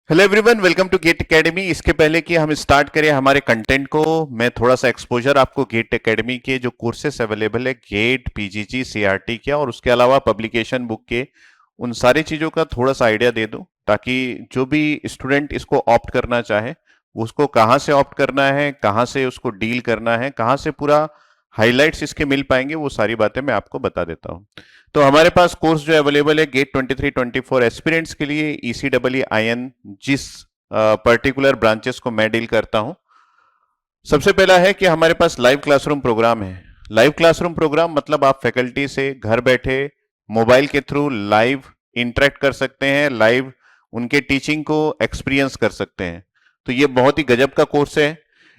Hello everyone, welcome to GATE academy. इसके पहले कि हम स्टार्ट करें हमारे कंटेंट को, मैं थोड़ा सा एक्सपोजर आपको गेट एकेडमी के जो कोर्सेस अवेलेबल है गेट, पीजीजी, सीआरटी के और उसके अलावा पब्लिकेशन बुक के, उन सारी चीज़ों का थोड़ा सा आइडिया दे दूं ताकि जो भी स्टूडेंट इसको ऑप्ट करना चाहे उसको कहाँ से ऑप्ट करना है, कहाँ से उसको डील करना है, कहाँ से पूरा हाइलाइट्स इसके मिल पाएंगे, वो सारी बातें मैं आपको बता देता हूँ। तो हमारे पास कोर्स जो अवेलेबल है गेट 23-24 एस्पिरेंट्स के लिए ECEE जिस पर्टिकुलर ब्रांचेस को मैं डील करता हूं, सबसे पहला है कि हमारे पास लाइव क्लासरूम प्रोग्राम है। लाइव क्लासरूम प्रोग्राम मतलब आप फैकल्टी से घर बैठे मोबाइल के थ्रू लाइव इंटरेक्ट कर सकते हैं, लाइव उनके टीचिंग को एक्सपीरियंस कर सकते हैं। तो ये बहुत ही गजब का कोर्स है।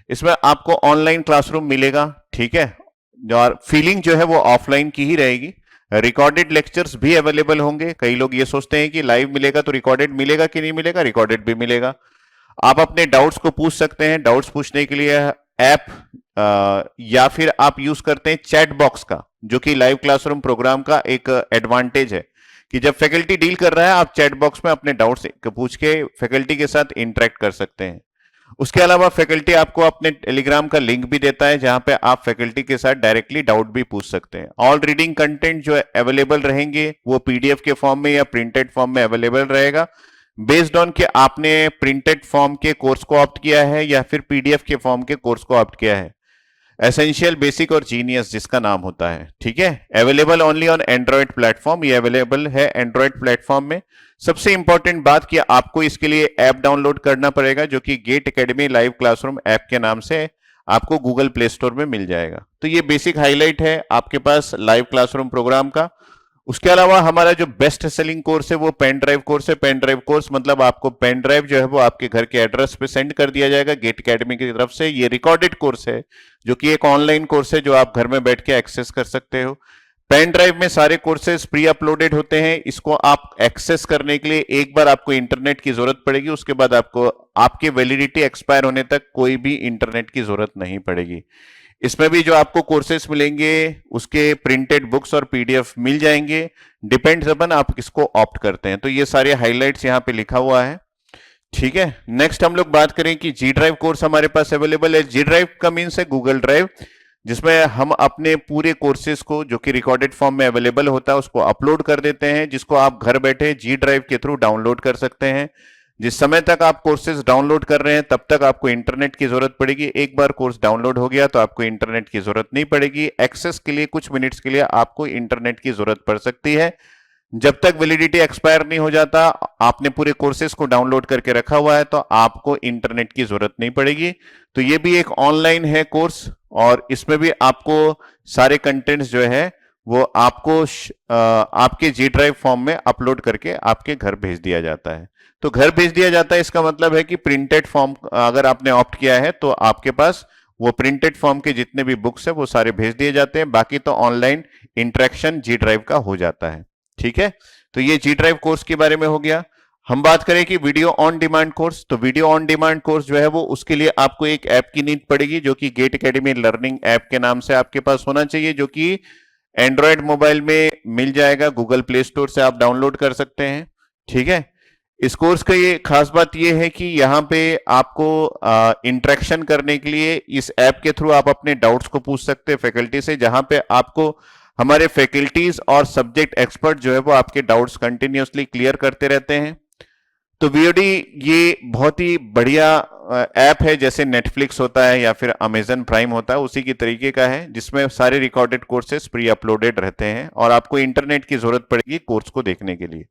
इसमें आपको ऑनलाइन क्लासरूम मिलेगा, ठीक है, और फीलिंग जो है वो ऑफलाइन की ही रहेगी। रिकॉर्डेड लेक्चर्स भी अवेलेबल होंगे। कई लोग ये सोचते हैं कि लाइव मिलेगा तो रिकॉर्डेड मिलेगा कि नहीं मिलेगा, रिकॉर्डेड भी मिलेगा। आप अपने डाउट्स को पूछ सकते हैं। डाउट्स पूछने के लिए ऐप या फिर आप यूज करते हैं चैट बॉक्स का, जो कि लाइव क्लासरूम प्रोग्राम का एक एडवांटेज है कि जब फैकल्टी डील कर रहा है आप चैट बॉक्स में अपने डाउट्स पूछ के फैकल्टी के साथ इंटरेक्ट कर सकते हैं। उसके अलावा फैकल्टी आपको अपने टेलीग्राम का लिंक भी देता है जहां पे आप फैकल्टी के साथ डायरेक्टली डाउट भी पूछ सकते हैं। ऑल रीडिंग कंटेंट जो अवेलेबल रहेंगे वो पीडीएफ के फॉर्म में या प्रिंटेड फॉर्म में अवेलेबल रहेगा, बेस्ड ऑन कि आपने प्रिंटेड फॉर्म के कोर्स को ऑप्ट किया है या फिर पीडीएफ के फॉर्म के कोर्स को ऑप्ट किया है। एसेंशियल, बेसिक और जीनियस जिसका नाम होता है, ठीक है। Available only on Android platform, ये अवेलेबल है एंड्रॉइड प्लेटफॉर्म में। सबसे इंपॉर्टेंट बात कि आपको इसके लिए ऐप डाउनलोड करना पड़ेगा, जो कि GATE academy live classroom app के नाम से आपको गूगल प्ले स्टोर में मिल जाएगा। तो ये बेसिक हाईलाइट है आपके पास लाइव क्लासरूम प्रोग्राम का। उसके अलावा हमारा जो बेस्ट सेलिंग कोर्स है वो पेन ड्राइव कोर्स है। पेन ड्राइव कोर्स मतलब आपको पेन ड्राइव जो है वो आपके घर के एड्रेस पे सेंड कर दिया जाएगा गेट एकेडमी की तरफ से। ये रिकॉर्डेड कोर्स है, जो कि एक ऑनलाइन कोर्स है जो आप घर में बैठ के एक्सेस कर सकते हो। पेन ड्राइव में सारे कोर्सेज प्री अपलोडेड होते हैं। इसको आप एक्सेस करने के लिए एक बार आपको इंटरनेट की जरूरत पड़ेगी, उसके बाद आपको आपकी वैलिडिटी एक्सपायर होने तक कोई भी इंटरनेट की जरूरत नहीं पड़ेगी। इसमें भी जो आपको कोर्सेस मिलेंगे उसके प्रिंटेड बुक्स और पीडीएफ मिल जाएंगे, डिपेंड्स अपन आप किसको ऑप्ट करते हैं। तो ये सारे हाइलाइट्स यहाँ पे लिखा हुआ है, ठीक है। नेक्स्ट हम लोग बात करें कि जी ड्राइव कोर्स हमारे पास अवेलेबल है। जी ड्राइव का मीन्स है गूगल ड्राइव, जिसमें हम अपने पूरे कोर्सेज को जो कि रिकॉर्डेड फॉर्म में अवेलेबल होता है उसको अपलोड कर देते हैं, जिसको आप घर बैठे जी ड्राइव के थ्रू डाउनलोड कर सकते हैं। जिस समय तक आप कोर्सेज डाउनलोड कर रहे हैं तब तक आपको इंटरनेट की जरूरत पड़ेगी। एक बार कोर्स डाउनलोड हो गया तो आपको इंटरनेट की जरूरत नहीं पड़ेगी। एक्सेस के लिए कुछ मिनट्स के लिए आपको इंटरनेट की जरूरत पड़ सकती है। जब तक वैलिडिटी एक्सपायर नहीं हो जाता, आपने पूरे कोर्सेज को डाउनलोड करके रखा हुआ है तो आपको इंटरनेट की जरूरत नहीं पड़ेगी। तो ये भी एक ऑनलाइन है कोर्स, और इसमें भी आपको सारे कंटेंट्स जो है वो आपको आपके जी ड्राइव फॉर्म में अपलोड करके आपके घर भेज दिया जाता है। तो घर भेज दिया जाता है इसका मतलब है कि प्रिंटेड फॉर्म अगर आपने ऑप्ट किया है तो आपके पास वो प्रिंटेड फॉर्म के जितने भी बुक्स है वो सारे भेज दिए जाते हैं। बाकी तो ऑनलाइन इंटरेक्शन जी ड्राइव का हो जाता है, ठीक है। तो ये जी ड्राइव कोर्स के बारे में हो गया। हम बात करें कि वीडियो ऑन डिमांड कोर्स, तो वीडियो ऑन डिमांड कोर्स जो है वो उसके लिए आपको एक ऐप की नीड पड़ेगी, जो कि गेट एकेडमी लर्निंग ऐप के नाम से आपके पास होना चाहिए, जो कि एंड्रॉयड मोबाइल में मिल जाएगा। गूगल प्ले स्टोर से आप डाउनलोड कर सकते हैं, ठीक है। इस कोर्स का ये खास बात ये है कि यहाँ पे आपको इंटरेक्शन करने के लिए इस ऐप के थ्रू आप अपने डाउट्स को पूछ सकते हैं फैकल्टी से, जहां पे आपको हमारे फैकल्टीज और सब्जेक्ट एक्सपर्ट जो है वो आपके डाउट्स कंटिन्यूअसली क्लियर करते रहते हैं। तो वीओडी ये बहुत ही बढ़िया ऐप है, जैसे नेटफ्लिक्स होता है या फिर अमेजन प्राइम होता है उसी की तरीके का है, जिसमें सारे रिकॉर्डेड कोर्सेज प्री अपलोडेड रहते हैं और आपको इंटरनेट की जरूरत पड़ेगी कोर्स को देखने के लिए,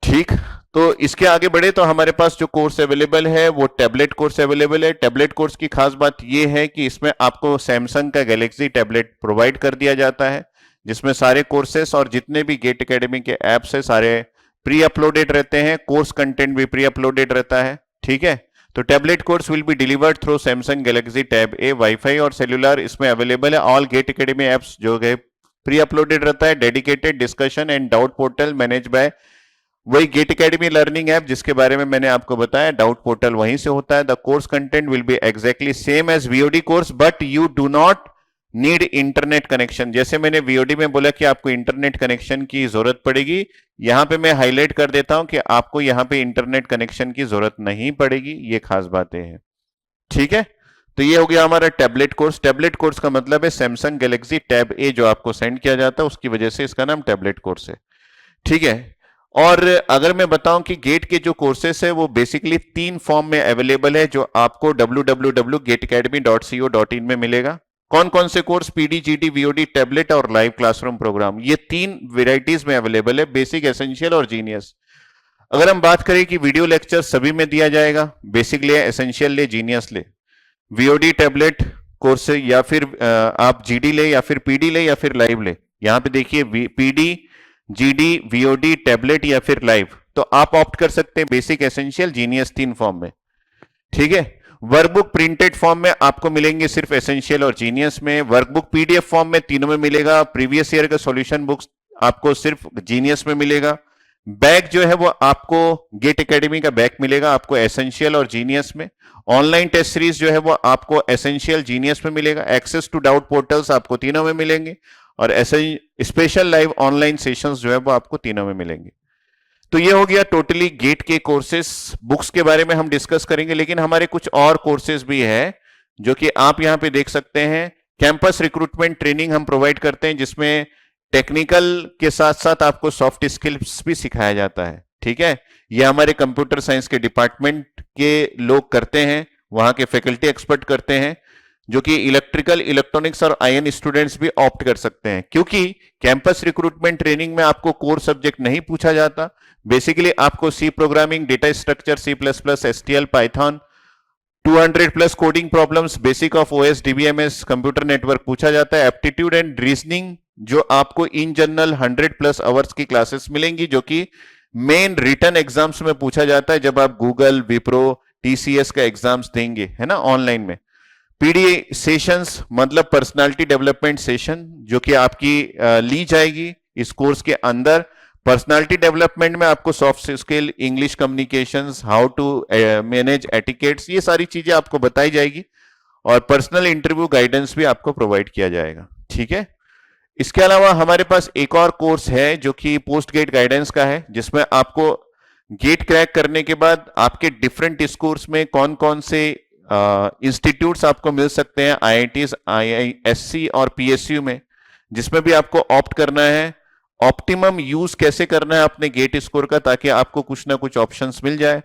ठीक। तो इसके आगे बढ़े तो हमारे पास जो कोर्स अवेलेबल है वो टैबलेट कोर्स अवेलेबल है। टैबलेट कोर्स की खास बात ये है कि इसमें आपको सैमसंग का गैलेक्सी टैबलेट प्रोवाइड कर दिया जाता है, जिसमें सारे कोर्सेस और जितने भी गेट एकेडमी के ऐप्स है सारे प्री अपलोडेड रहते हैं। कोर्स कंटेंट भी प्री अपलोडेड रहता है, ठीक है। तो tablet course will be delivered through Samsung Galaxy tab A. Wifi और सेल्यूलर इसमें अवेलेबल है। ऑल गेट एकेडमी ऐप्स जो है प्री अपलोडेड रहता है। Dedicated discussion and doubt portal manage by वही गेट एकेडमी लर्निंग ऐप, जिसके बारे में मैंने आपको बताया। डाउट पोर्टल वहीं से होता है। The course content will be exactly same as VOD course, but you do not need internet connection, जैसे मैंने वीओडी में बोला कि आपको इंटरनेट कनेक्शन की जरूरत पड़ेगी, यहां पे मैं हाईलाइट कर देता हूं कि आपको यहां पे इंटरनेट कनेक्शन की जरूरत नहीं पड़ेगी, ये खास बातें हैं। ठीक है, तो ये हो गया हमारा टैबलेट कोर्स। टैबलेट कोर्स का मतलब है सैमसंग गैलेक्सी टैब ए जो आपको सेंड किया जाता है, उसकी वजह से इसका नाम टैबलेट कोर्स है। ठीक है, और अगर मैं बताऊं कि गेट के जो कोर्सेस है वो बेसिकली 3 फॉर्म में अवेलेबल है, जो आपको www.gateacademy.co.in में मिलेगा। कौन कौन से course? PD, GD, VOD, tablet और लाइव क्लासरूम प्रोग्राम, ये 3 वेराइटीज में अवेलेबल है, बेसिक, एसेंशियल और जीनियस। अगर हम बात करें कि वीडियो लेक्चर सभी में दिया जाएगा, बेसिक ले, एसेंशियल ले, जीनियस ले, वीओडी, टैबलेट कोर्स से, या फिर आप जीडी ले या फिर पीडी ले या फिर लाइव ले। यहां पे देखिए पीडी, जीडी, वीओडी, टैबलेट या फिर लाइव, तो आप ऑप्ट कर सकते हैं बेसिक, एसेंशियल, जीनियस 3 फॉर्म में। ठीक है, वर्कबुक प्रिंटेड फॉर्म में आपको मिलेंगे सिर्फ एसेंशियल और जीनियस में, वर्कबुक पीडीएफ फॉर्म में तीनों में मिलेगा, प्रीवियस ईयर का सॉल्यूशन बुक्स आपको सिर्फ जीनियस में मिलेगा। बैग जो है वो आपको गेट एकेडमी का बैग मिलेगा आपको एसेंशियल और जीनियस में। ऑनलाइन टेस्ट सीरीज जो है वो आपको एसेंशियल, जीनियस में मिलेगा। एक्सेस टू डाउट पोर्टल्स आपको तीनों में मिलेंगे, और ऐसे स्पेशल लाइव ऑनलाइन सेशंस जो है वो आपको तीनों में मिलेंगे। तो ये हो गया टोटली गेट के कोर्सेस। बुक्स के बारे में हम डिस्कस करेंगे, लेकिन हमारे कुछ और कोर्सेज भी है जो कि आप यहां पे देख सकते हैं। कैंपस रिक्रूटमेंट ट्रेनिंग हम प्रोवाइड करते हैं, जिसमें टेक्निकल के साथ साथ आपको सॉफ्ट स्किल्स भी सिखाया जाता है। ठीक है, ये हमारे कंप्यूटर साइंस के डिपार्टमेंट के लोग करते हैं, वहां के फैकल्टी एक्सपर्ट करते हैं, जो कि इलेक्ट्रिकल, इलेक्ट्रॉनिक्स और आईएन स्टूडेंट्स भी ऑप्ट कर सकते हैं। क्योंकि कैंपस रिक्रूटमेंट ट्रेनिंग में आपको कोर सब्जेक्ट नहीं पूछा जाता, बेसिकली आपको C programming, data structure, C plus plus, STL, Python, 200 plus coding problems, basic of OS, DBMS, computer network पूछा जाता है। एप्टीट्यूड एंड रीजनिंग जो आपको इन जनरल 100 प्लस आवर्स की क्लासेस मिलेंगी, जो कि मेन रिटर्न एग्जाम्स में पूछा जाता है जब आप गूगल, विप्रो, टीसीएस का एग्जाम्स देंगे, है ना, ऑनलाइन में। पीडी सेशंस मतलब पर्सनालिटी डेवलपमेंट सेशन, जो कि आपकी ली जाएगी इस कोर्स के अंदर। पर्सनालिटी डेवलपमेंट में आपको soft skill, English communications, how to manage etiquettes, ये सारी चीजें आपको बताई जाएगी, और पर्सनल इंटरव्यू गाइडेंस भी आपको प्रोवाइड किया जाएगा। ठीक है, इसके अलावा हमारे पास एक और कोर्स है जो कि पोस्ट गेट गाइडेंस का है, जिसमें आपको गेट क्रैक करने के बाद आपके डिफरेंट स्कोर्स में कौन कौन से इंस्टीट्यूट्स आपको मिल सकते हैं, आईआईटीज, आईआईएससी और पीएसयू में, जिसमें भी आपको ऑप्ट करना है। ऑप्टिमम यूज कैसे करना है अपने गेट स्कोर का, ताकि आपको कुछ ना कुछ ऑप्शंस मिल जाए।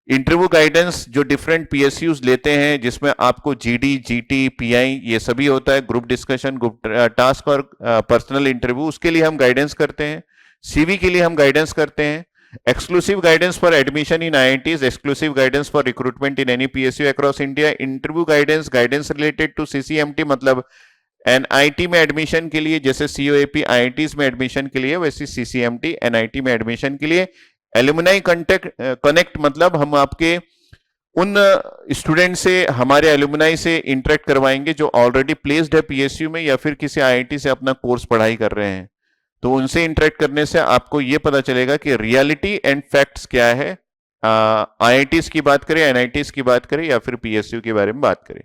इंटरव्यू गाइडेंस जो डिफरेंट पीएसयूज लेते हैं, जिसमें आपको जीडी, जीटी, पीआई ये सभी होता है, ग्रुप डिस्कशन, ग्रुप टास्क और पर्सनल इंटरव्यू, उसके लिए हम गाइडेंस करते हैं। सीवी के लिए हम गाइडेंस करते हैं। Exclusive guidance for admission in IITs, exclusive guidance for recruitment in any PSU across India. Interview guidance, guidance related to CCMT, मतलब एनआईटी में एडमिशन के लिए, जैसे सीओएपी आईआईटीज में एडमिशन के लिए, वैसे सीसीएमटी एनआईटी में एडमिशन के लिए। एलुमनाई कनेक्ट मतलब हम आपके उन स्टूडेंट से, हमारे एलुमनाई से इंटरेक्ट करवाएंगे जो ऑलरेडी प्लेस्ड है पीएसयू में या फिर किसी आईआईटी से अपना कोर्स पढ़ाई कर रहे हैं। तो उनसे इंटरेक्ट करने से आपको यह पता चलेगा कि रियलिटी एंड फैक्ट्स क्या है, आईआईटीज की बात करें, एनआईटीज की बात करें या फिर पीएसयू के बारे में बात करें।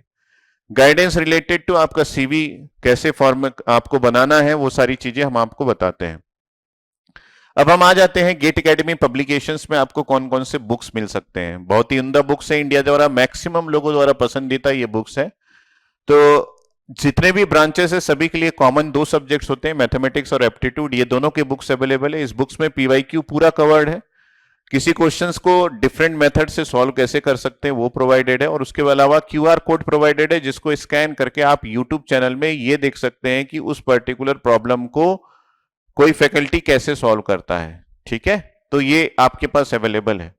गाइडेंस रिलेटेड टू आपका सीवी कैसे फॉर्म आपको बनाना है, वो सारी चीजें हम आपको बताते हैं। अब हम आ जाते हैं गेट एकेडमी पब्लिकेशंस में आपको कौन कौन से बुक्स मिल सकते हैं। बहुत ही उम्दा बुक्स है, इंडिया द्वारा मैक्सिमम लोगों द्वारा पसंदीदा ये बुक्स है। तो जितने भी ब्रांचेस है सभी के लिए कॉमन 2 सब्जेक्ट्स होते हैं, मैथमेटिक्स और एप्टीट्यूड, ये दोनों के बुक्स अवेलेबल है। इस बुक्स में पीवाईक्यू पूरा कवर्ड है, किसी क्वेश्चंस को डिफरेंट मेथड से सॉल्व कैसे कर सकते हैं वो प्रोवाइडेड है, और उसके अलावा क्यूआर कोड प्रोवाइडेड है, जिसको स्कैन करके आप यूट्यूब चैनल में ये देख सकते हैं कि उस पर्टिकुलर प्रॉब्लम को कोई फैकल्टी कैसे सॉल्व करता है। ठीक है, तो ये आपके पास अवेलेबल है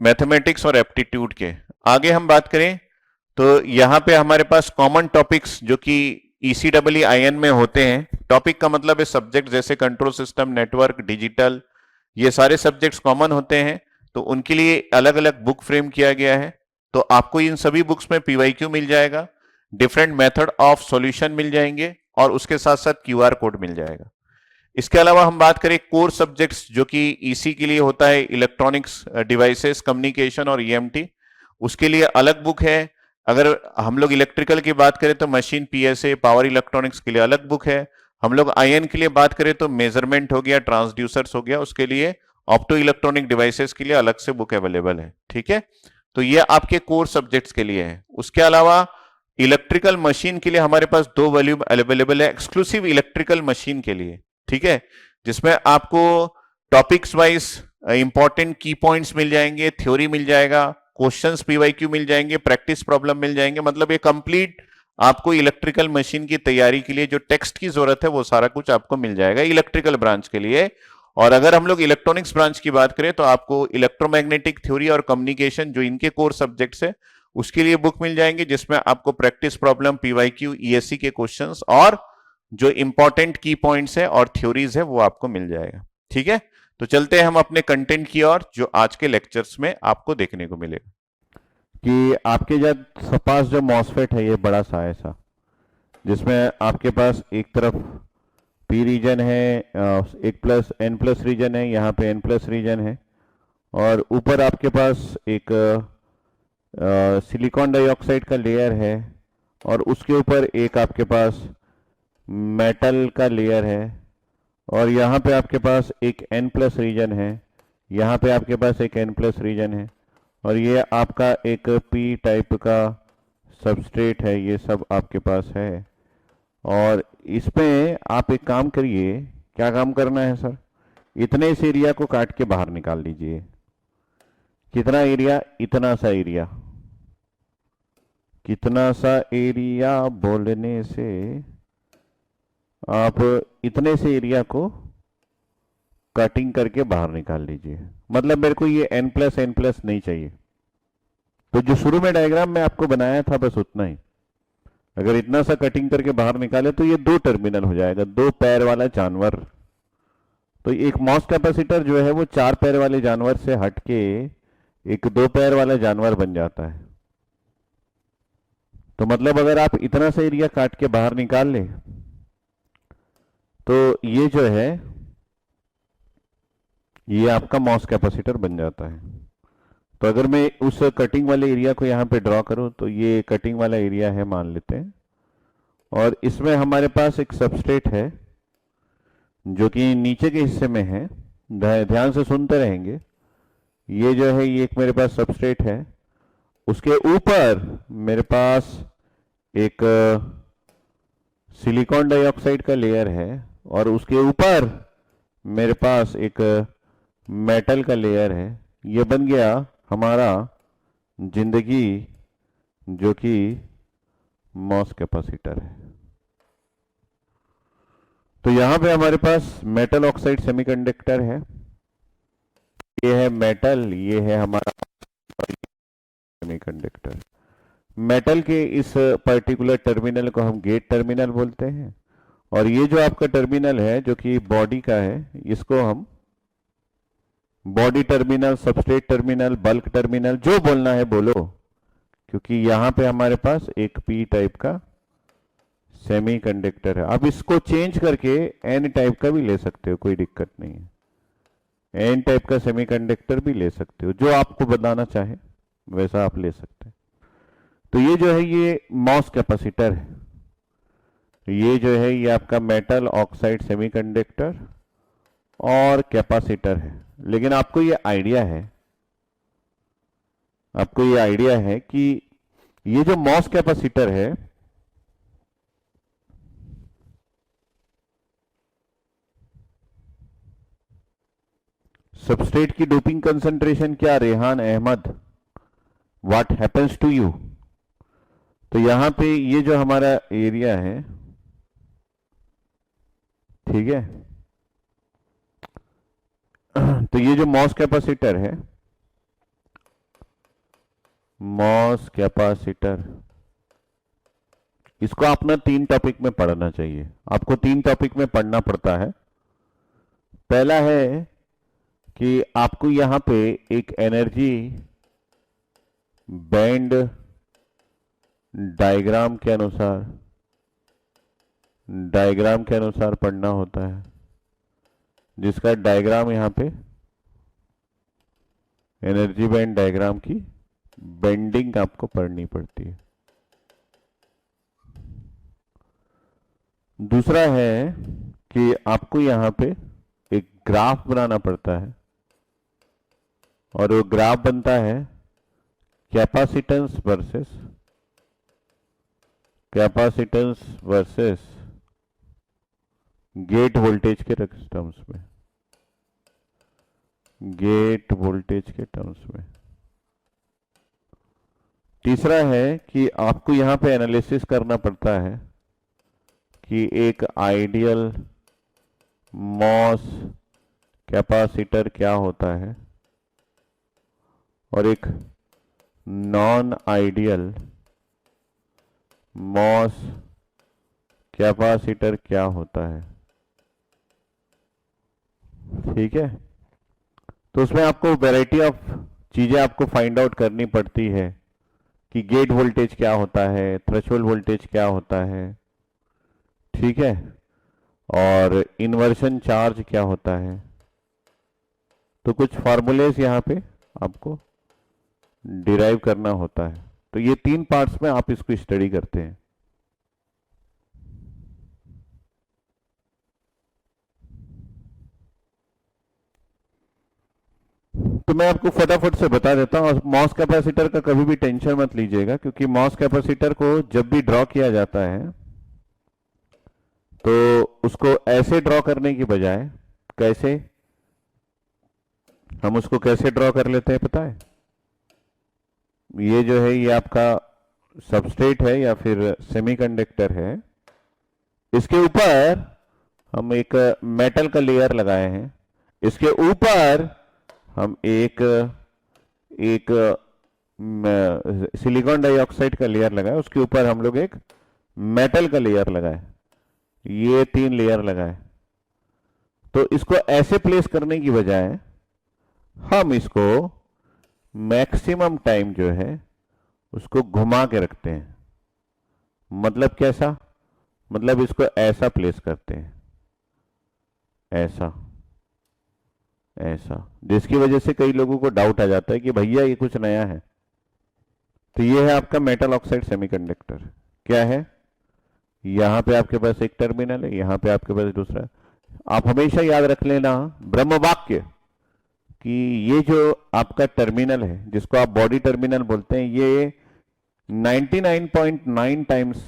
मैथमेटिक्स और एप्टीट्यूड के। आगे हम बात करें तो यहां पे हमारे पास कॉमन टॉपिक्स जो कि ECEE में होते हैं, टॉपिक का मतलब है सब्जेक्ट, जैसे कंट्रोल सिस्टम, नेटवर्क, डिजिटल, ये सारे सब्जेक्ट्स कॉमन होते हैं। तो उनके लिए अलग अलग बुक फ्रेम किया गया है। तो आपको इन सभी बुक्स में पीवाईक्यू मिल जाएगा, डिफरेंट मेथड ऑफ सॉल्यूशन मिल जाएंगे, और उसके साथ साथ क्यूआर कोड मिल जाएगा। इसके अलावा हम बात करें कोर सब्जेक्ट्स जो कि ईसी के लिए होता है, इलेक्ट्रॉनिक्स डिवाइसेस, कम्युनिकेशन और ईएमटी, उसके लिए अलग बुक है। अगर हम लोग इलेक्ट्रिकल की बात करें तो मशीन पीएसए पावर इलेक्ट्रॉनिक्स के लिए अलग बुक है। हम लोग आईएन के लिए बात करें तो मेजरमेंट हो गया, ट्रांसड्यूसर्स हो गया, उसके लिए ऑप्टो इलेक्ट्रॉनिक डिवाइसेस के लिए अलग से बुक अवेलेबल है। ठीक है, तो ये आपके कोर सब्जेक्ट्स के लिए है। उसके अलावा इलेक्ट्रिकल मशीन के लिए हमारे पास 2 वॉल्यूम अवेलेबल है एक्सक्लूसिव इलेक्ट्रिकल मशीन के लिए। ठीक है, जिसमें आपको टॉपिक्स वाइज इंपॉर्टेंट की पॉइंट्स मिल जाएंगे, थ्योरी मिल जाएगा, क्वेश्चंस पीवाईक्यू मिल जाएंगे, प्रैक्टिस प्रॉब्लम मिल जाएंगे। मतलब ये कंप्लीट आपको इलेक्ट्रिकल मशीन की तैयारी के लिए जो टेक्स्ट की जरूरत है वो सारा कुछ आपको मिल जाएगा इलेक्ट्रिकल ब्रांच के लिए। और अगर हम लोग इलेक्ट्रॉनिक्स ब्रांच की बात करें तो आपको इलेक्ट्रोमैग्नेटिक थ्योरी और कम्युनिकेशन जो इनके कोर सब्जेक्ट्स है उसके लिए बुक मिल जाएंगे, जिसमें आपको प्रैक्टिस प्रॉब्लम, पीवाईक्यू, ईएससी के क्वेश्चंस और जो इंपॉर्टेंट की पॉइंट्स है और थ्योरीज है वो आपको मिल जाएगा। ठीक है, तो चलते हैं हम अपने कंटेंट की ओर जो आज के लेक्चर्स में आपको देखने को मिलेगा। कि आपके जब पास जो मॉसफेट है ये बड़ा सा ऐसा, जिसमें आपके पास एक तरफ पी रीजन है, एक प्लस एन प्लस रीजन है, यहाँ पे एन प्लस रीजन है, और ऊपर आपके पास एक सिलिकॉन डाइऑक्साइड का लेयर है, और उसके ऊपर एक आपके पास मेटल का लेयर है, और यहाँ पे आपके पास एक एन प्लस रीजन है, यहाँ पे आपके पास एक एन प्लस रीजन है, और ये आपका एक पी टाइप का सबस्ट्रेट है। ये सब आपके पास है। और इसमें आप एक काम करिए, क्या काम करना है सर, इतने इस एरिया को काट के बाहर निकाल लीजिए। कितना एरिया? इतना सा एरिया। कितना सा एरिया बोलने से आप इतने से एरिया को कटिंग करके बाहर निकाल लीजिए। मतलब मेरे को ये n प्लस एन प्लस नहीं चाहिए। तो जो शुरू में डायग्राम में आपको बनाया था बस उतना ही। अगर इतना सा कटिंग करके बाहर निकाले तो ये 2 टर्मिनल हो जाएगा, 2 पैर वाला जानवर। तो एक मॉस कैपेसिटर जो है वो 4 पैर वाले जानवर से हटके एक 2 पैर वाला जानवर बन जाता है। तो मतलब अगर आप इतना सा एरिया काट के बाहर निकाल ले तो ये जो है ये आपका मॉस कैपेसिटर बन जाता है। तो अगर मैं उस कटिंग वाले एरिया को यहाँ पे ड्रॉ करूँ तो ये कटिंग वाला एरिया है मान लेते हैं, और इसमें हमारे पास एक सबस्ट्रेट है जो कि नीचे के हिस्से में है। ध्यान से सुनते रहेंगे। ये जो है ये एक मेरे पास सबस्ट्रेट है, उसके ऊपर मेरे पास एक सिलिकॉन डाइऑक्साइड का लेयर है, और उसके ऊपर मेरे पास एक मेटल का लेयर है। ये बन गया हमारा जिंदगी जो कि मॉस कैपेसिटर है। तो यहां पे हमारे पास मेटल ऑक्साइड सेमीकंडक्टर है। ये है मेटल, ये है हमारा सेमीकंडक्टर। मेटल के इस पर्टिकुलर टर्मिनल को हम गेट टर्मिनल बोलते हैं, और ये जो आपका टर्मिनल है जो कि बॉडी का है इसको हम body terminal, substrate terminal, bulk terminal, जो बोलना है बोलो, क्योंकि यहां पे हमारे पास एक पी टाइप का सेमीकंडक्टर है। अब इसको चेंज करके एन टाइप का भी ले सकते हो, कोई दिक्कत नहीं है। एन टाइप का सेमीकंडक्टर भी ले सकते हो, जो आपको बताना चाहे वैसा आप ले सकते हैं। तो ये जो है ये मॉस कैपेसिटर है। ये जो है ये आपका मेटल ऑक्साइड सेमीकंडक्टर और कैपेसिटर है। लेकिन आपको ये आइडिया है कि ये जो मॉस कैपेसिटर है सबस्ट्रेट की डोपिंग कंसंट्रेशन क्या, Rehan Ahmed, what happens to you. तो यहां पे ये जो हमारा एरिया है, ठीक है, तो ये जो मॉस कैपेसिटर है, मॉस कैपेसिटर, इसको आप ना 3 टॉपिक में पढ़ना चाहिए। आपको 3 टॉपिक में पढ़ना पड़ता है। पहला है कि आपको यहां पे एक एनर्जी बैंड डायग्राम के अनुसार पढ़ना होता है, जिसका डायग्राम यहां पे एनर्जी बैंड डायग्राम की बेंडिंग आपको पढ़नी पड़ती है। दूसरा है कि आपको यहां पे एक ग्राफ बनाना पड़ता है और वो ग्राफ बनता है कैपेसिटेंस वर्सेस गेट वोल्टेज के टर्म्स में, गेट वोल्टेज के टर्म्स में। तीसरा है कि आपको यहां पे एनालिसिस करना पड़ता है कि एक आइडियल मॉस कैपेसिटर क्या होता है और एक नॉन आइडियल मॉस कैपेसिटर क्या होता है। ठीक है, तो उसमें आपको वैरायटी ऑफ चीजें आपको फाइंड आउट करनी पड़ती है कि गेट वोल्टेज क्या होता है, थ्रेशोल्ड वोल्टेज क्या होता है, ठीक है, और इन्वर्शन चार्ज क्या होता है। तो कुछ फॉर्मूलेज यहां पे आपको डिराइव करना होता है। तो ये 3 पार्ट्स में आप इसको स्टडी करते हैं। तो मैं आपको फटाफट से बता देता हूं, और मॉस कैपेसिटर का कभी भी टेंशन मत लीजिएगा, क्योंकि मॉस कैपेसिटर को जब भी ड्रॉ किया जाता है तो उसको ऐसे ड्रॉ करने की बजाय, कैसे हम उसको कैसे ड्रॉ कर लेते हैं पता है? ये जो है ये आपका सबस्ट्रेट है या फिर सेमीकंडक्टर है, इसके ऊपर हम एक मेटल का लेयर लगाए हैं, इसके ऊपर हम एक सिलिकॉन डाइऑक्साइड का लेयर लगाए, उसके ऊपर हम लोग एक मेटल का लेयर लगाए, ये 3 लेयर लगाए। तो इसको ऐसे प्लेस करने की बजाय हम इसको मैक्सिमम टाइम जो है उसको घुमा के रखते हैं। मतलब कैसा? मतलब इसको ऐसा प्लेस करते हैं, ऐसा ऐसा, जिसकी वजह से कई लोगों को डाउट आ जाता है कि भैया ये कुछ नया है। तो ये है आपका मेटल ऑक्साइड सेमीकंडक्टर। क्या है? यहां पे आपके पास एक टर्मिनल है, यहां पे आपके पास दूसरा। आप हमेशा याद रख लेना ब्रह्म वाक्य कि ये जो आपका टर्मिनल है, जिसको आप बॉडी टर्मिनल बोलते हैं, ये 99.9 टाइम्स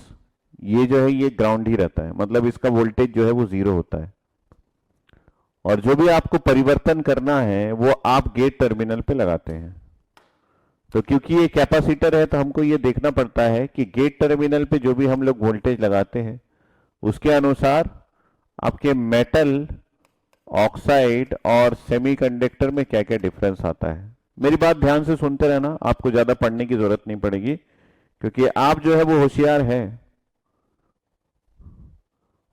ये जो है ये ग्राउंड ही रहता है। मतलब इसका वोल्टेज जो है वो 0 होता है, और जो भी आपको परिवर्तन करना है वो आप गेट टर्मिनल पे लगाते हैं। तो क्योंकि ये कैपेसिटर है तो हमको ये देखना पड़ता है कि गेट टर्मिनल पे जो भी हम लोग वोल्टेज लगाते हैं उसके अनुसार आपके मेटल ऑक्साइड और सेमीकंडक्टर में क्या क्या डिफरेंस आता है। मेरी बात ध्यान से सुनते रहना, आपको ज्यादा पढ़ने की जरूरत नहीं पड़ेगी, क्योंकि आप जो है वो होशियार है,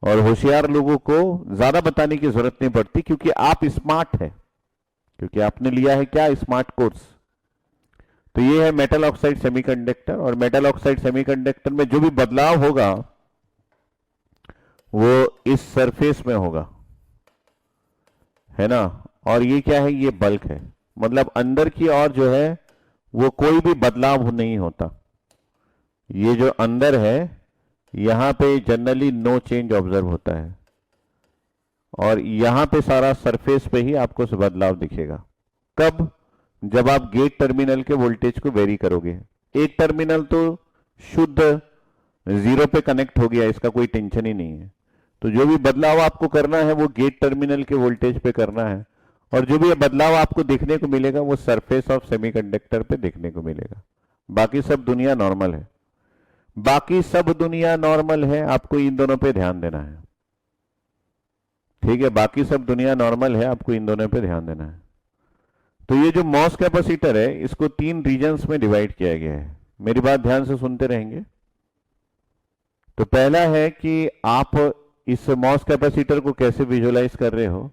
और होशियार लोगों को ज्यादा बताने की जरूरत नहीं पड़ती, क्योंकि आप स्मार्ट है, क्योंकि आपने लिया है क्या? Smart course. तो ये है मेटल ऑक्साइड सेमीकंडक्टर, और मेटल ऑक्साइड सेमीकंडक्टर में जो भी बदलाव होगा वो इस सरफेस में होगा, है ना। और ये क्या है? ये बल्क है, मतलब अंदर की ओर जो है वो कोई भी बदलाव नहीं होता। ये जो अंदर है यहां पे जनरली नो चेंज ऑब्जर्व होता है, और यहां पे सारा सरफेस पे ही आपको बदलाव दिखेगा। कब? जब आप गेट टर्मिनल के वोल्टेज को वेरी करोगे। एक टर्मिनल तो शुद्ध 0 पे कनेक्ट हो गया, इसका कोई टेंशन ही नहीं है। तो जो भी बदलाव आपको करना है वो गेट टर्मिनल के वोल्टेज पे करना है, और जो भी बदलाव आपको देखने को मिलेगा वो सरफेस ऑफ सेमीकंडक्टर पे देखने को मिलेगा। बाकी सब दुनिया नॉर्मल है, बाकी सब दुनिया नॉर्मल है, आपको इन दोनों पे ध्यान देना है। ठीक है, बाकी सब दुनिया नॉर्मल है, आपको इन दोनों पे ध्यान देना है। तो ये जो मॉस कैपेसिटर है इसको 3 रीजन्स में डिवाइड किया गया है। मेरी बात ध्यान से सुनते रहेंगे। तो पहला है कि आप इस मॉस कैपेसिटर को कैसे विजुअलाइज कर रहे हो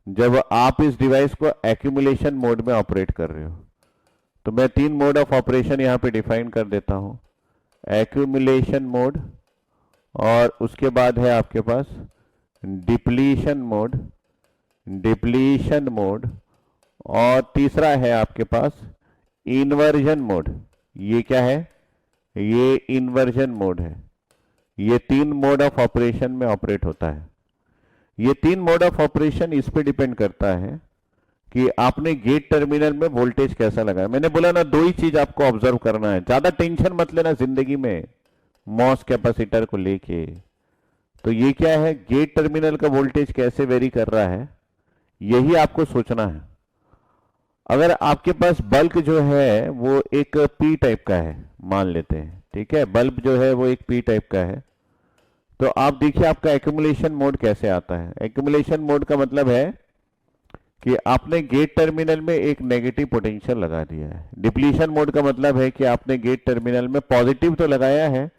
जब आप इस डिवाइस को एक्यूमुलेशन मोड में ऑपरेट कर रहे हो। तो मैं 3 मोड ऑफ ऑपरेशन यहां पे डिफाइन कर देता हूं। एक्यूमुलेशन मोड, और उसके बाद है आपके पास डिप्लीशन मोड, डिप्लीशन मोड, और तीसरा है आपके पास इन्वर्जन मोड। ये क्या है? ये इन्वर्जन मोड है। ये 3 मोड ऑफ ऑपरेशन में ऑपरेट होता है। ये 3 मोड ऑफ ऑपरेशन इस पे डिपेंड करता है कि आपने गेट टर्मिनल में वोल्टेज कैसा लगाया। मैंने बोला ना, 2 ही चीज आपको ऑब्जर्व करना है, ज्यादा टेंशन मत लेना जिंदगी में मॉस कैपेसिटर को लेके। तो ये क्या है, गेट टर्मिनल का वोल्टेज कैसे वेरी कर रहा है, यही आपको सोचना है। अगर आपके पास बल्ब जो है वो एक पी टाइप का है, मान लेते हैं, ठीक है, बल्ब जो है वो एक पी टाइप का है, तो आप देखिए आपका एक्यूमुलेशन मोड कैसे आता है। एक्यूमुलेशन मोड का मतलब है कि आपने गेट टर्मिनल में एक नेगेटिव पोटेंशियल लगा दिया है। डिप्लीशन मोड का मतलब है कि आपने गेट टर्मिनल में पॉजिटिव तो लगाया है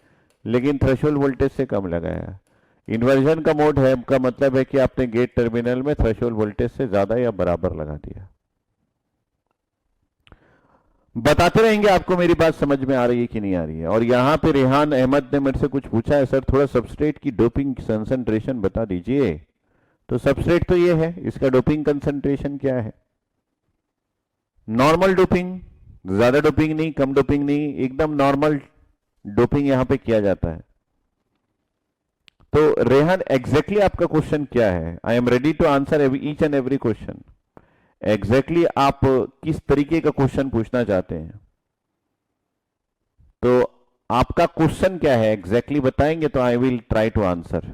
लेकिन थ्रेशोल्ड वोल्टेज से कम लगाया है। इन्वर्जन का मोड है का मतलब है कि आपने गेट टर्मिनल में थ्रेशोल्ड वोल्टेज से ज्यादा या बराबर लगा दिया। बताते रहेंगे आपको मेरी बात समझ में आ रही है कि नहीं आ रही है। और यहां पे रेहान अहमद ने मेरे से कुछ पूछा है, सर थोड़ा सबस्ट्रेट की डोपिंग कंसंट्रेशन बता दीजिए। तो सबस्ट्रेट तो ये है, इसका डोपिंग कंसंट्रेशन क्या है? नॉर्मल डोपिंग, ज्यादा डोपिंग नहीं, कम डोपिंग नहीं, एकदम नॉर्मल डोपिंग यहां पे किया जाता है। तो रेहान एग्जैक्टली आपका क्वेश्चन क्या है? I am ready to answer each and every question. Exactly आप किस तरीके का क्वेश्चन पूछना चाहते हैं? तो आपका क्वेश्चन क्या है एग्जैक्टली बताएंगे तो I will try to answer.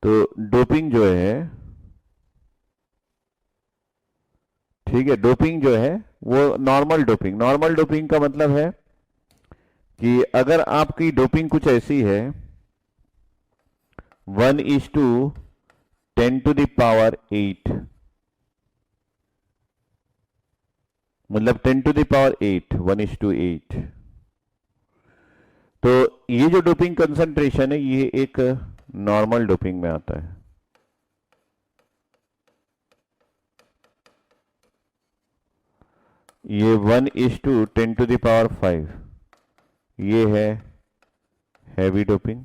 तो डोपिंग जो है, ठीक है, डोपिंग जो है वो नॉर्मल डोपिंग। नॉर्मल डोपिंग का मतलब है कि अगर आपकी डोपिंग कुछ ऐसी है 1:10⁸, मतलब 10⁸, 1:8। तो ये जो डोपिंग कंसंट्रेशन है ये एक नॉर्मल डोपिंग में आता है। ये 1:10⁵, ये है हैवी डोपिंग।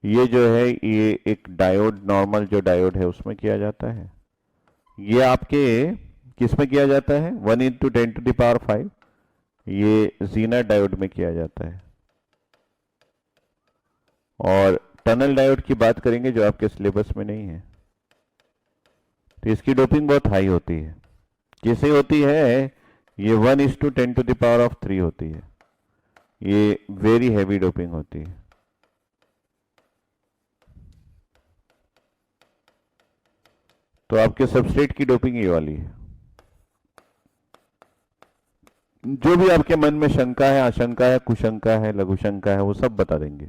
ये जो है ये एक डायोड, नॉर्मल जो डायोड है उसमें किया जाता है। ये आपके किस में किया जाता है? 1:10⁵, ये जीनर डायोड में किया जाता है। और टनल डायोड की बात करेंगे जो आपके सिलेबस में नहीं है, तो इसकी डोपिंग बहुत हाई होती है। कैसे होती है? ये 1:10⁵ होती है। ये वेरी हैवी डोपिंग होती है। तो आपके सबस्ट्रेट की डोपिंग ये वाली है। जो भी आपके मन में शंका है, आशंका है, कुशंका है, लघु शंका है, वो सब बता देंगे।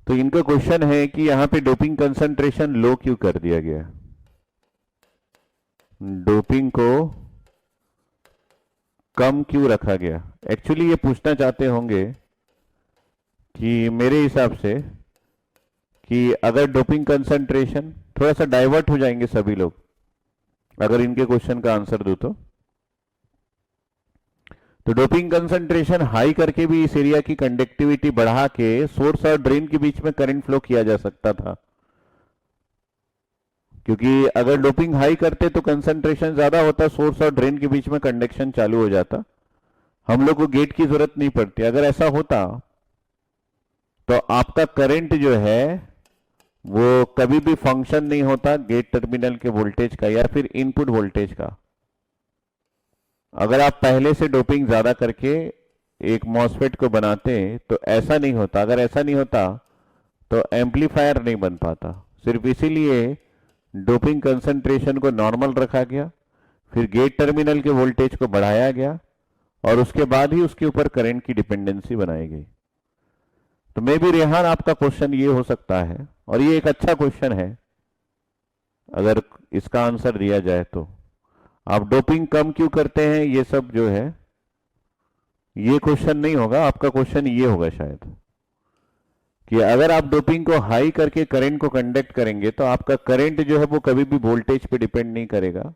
तो इनका क्वेश्चन है कि यहां पे डोपिंग कंसंट्रेशन लो क्यों कर दिया गया? डोपिंग को कम क्यों रखा गया? एक्चुअली ये पूछना चाहते होंगे कि मेरे हिसाब से कि अगर डोपिंग कंसंट्रेशन, थोड़ा सा डाइवर्ट हो जाएंगे सभी लोग अगर इनके क्वेश्चन का आंसर दूं तो डोपिंग कंसंट्रेशन हाई करके भी इस एरिया की कंडक्टिविटी बढ़ा के सोर्स और ड्रेन के बीच में करंट फ्लो किया जा सकता था। क्योंकि अगर डोपिंग हाई करते तो कंसंट्रेशन ज्यादा होता, सोर्स और ड्रेन के बीच में कंडक्शन चालू हो जाता, हम लोग को गेट की जरूरत नहीं पड़ती। अगर ऐसा होता तो आपका करंट जो है वो कभी भी फंक्शन नहीं होता गेट टर्मिनल के वोल्टेज का या फिर इनपुट वोल्टेज का। अगर आप पहले से डोपिंग ज्यादा करके एक मॉसफेट को बनाते तो ऐसा नहीं होता। अगर ऐसा नहीं होता तो एम्पलीफायर नहीं बन पाता। सिर्फ इसीलिए डोपिंग कंसंट्रेशन को नॉर्मल रखा गया, फिर गेट टर्मिनल के वोल्टेज को बढ़ाया गया और उसके बाद ही उसके ऊपर करंट की डिपेंडेंसी बनाई गई। तो मे भी रेहान आपका क्वेश्चन ये हो सकता है, और ये एक अच्छा क्वेश्चन है अगर इसका आंसर दिया जाए तो। आप डोपिंग कम क्यों करते हैं, ये सब जो है ये क्वेश्चन नहीं होगा। आपका क्वेश्चन ये होगा शायद कि अगर आप डोपिंग को हाई करके करंट को कंडक्ट करेंगे तो आपका करंट जो है वो कभी भी वोल्टेज पे डिपेंड नहीं करेगा,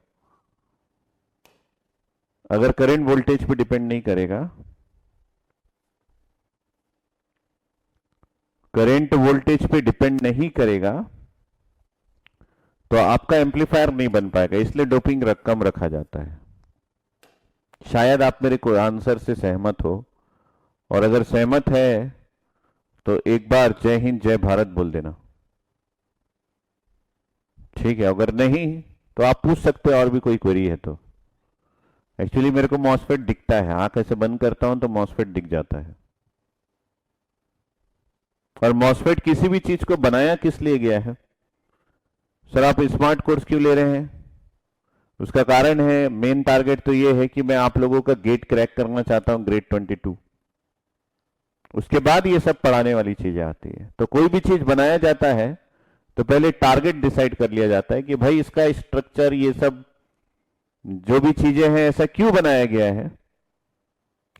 अगर करंट वोल्टेज पे डिपेंड नहीं करेगा, करंट वोल्टेज पे डिपेंड नहीं करेगा तो आपका एम्पलीफायर नहीं बन पाएगा, इसलिए डोपिंग कम रखा जाता है। शायद आप मेरे को आंसर से सहमत हो, और अगर सहमत है तो एक बार जय हिंद जय भारत बोल देना, ठीक है। अगर नहीं तो आप पूछ सकते हो और भी कोई क्वेरी है तो। एक्चुअली मेरे को मॉसफेट दिखता है, आंख ऐसे बंद करता हूं तो मॉसफेट दिख जाता है। और मॉसफेट किसी भी चीज को बनाया किस लिए गया है? सर आप स्मार्ट कोर्स क्यों ले रहे हैं? उसका कारण है, मेन टारगेट तो ये है कि मैं आप लोगों का गेट क्रैक करना चाहता हूं ग्रेड 22। उसके बाद ये सब पढ़ाने वाली चीजें आती है। तो कोई भी चीज बनाया जाता है तो पहले टारगेट डिसाइड कर लिया जाता है कि भाई इसका स्ट्रक्चर, ये सब जो भी चीजें हैं ऐसा क्यों बनाया गया है।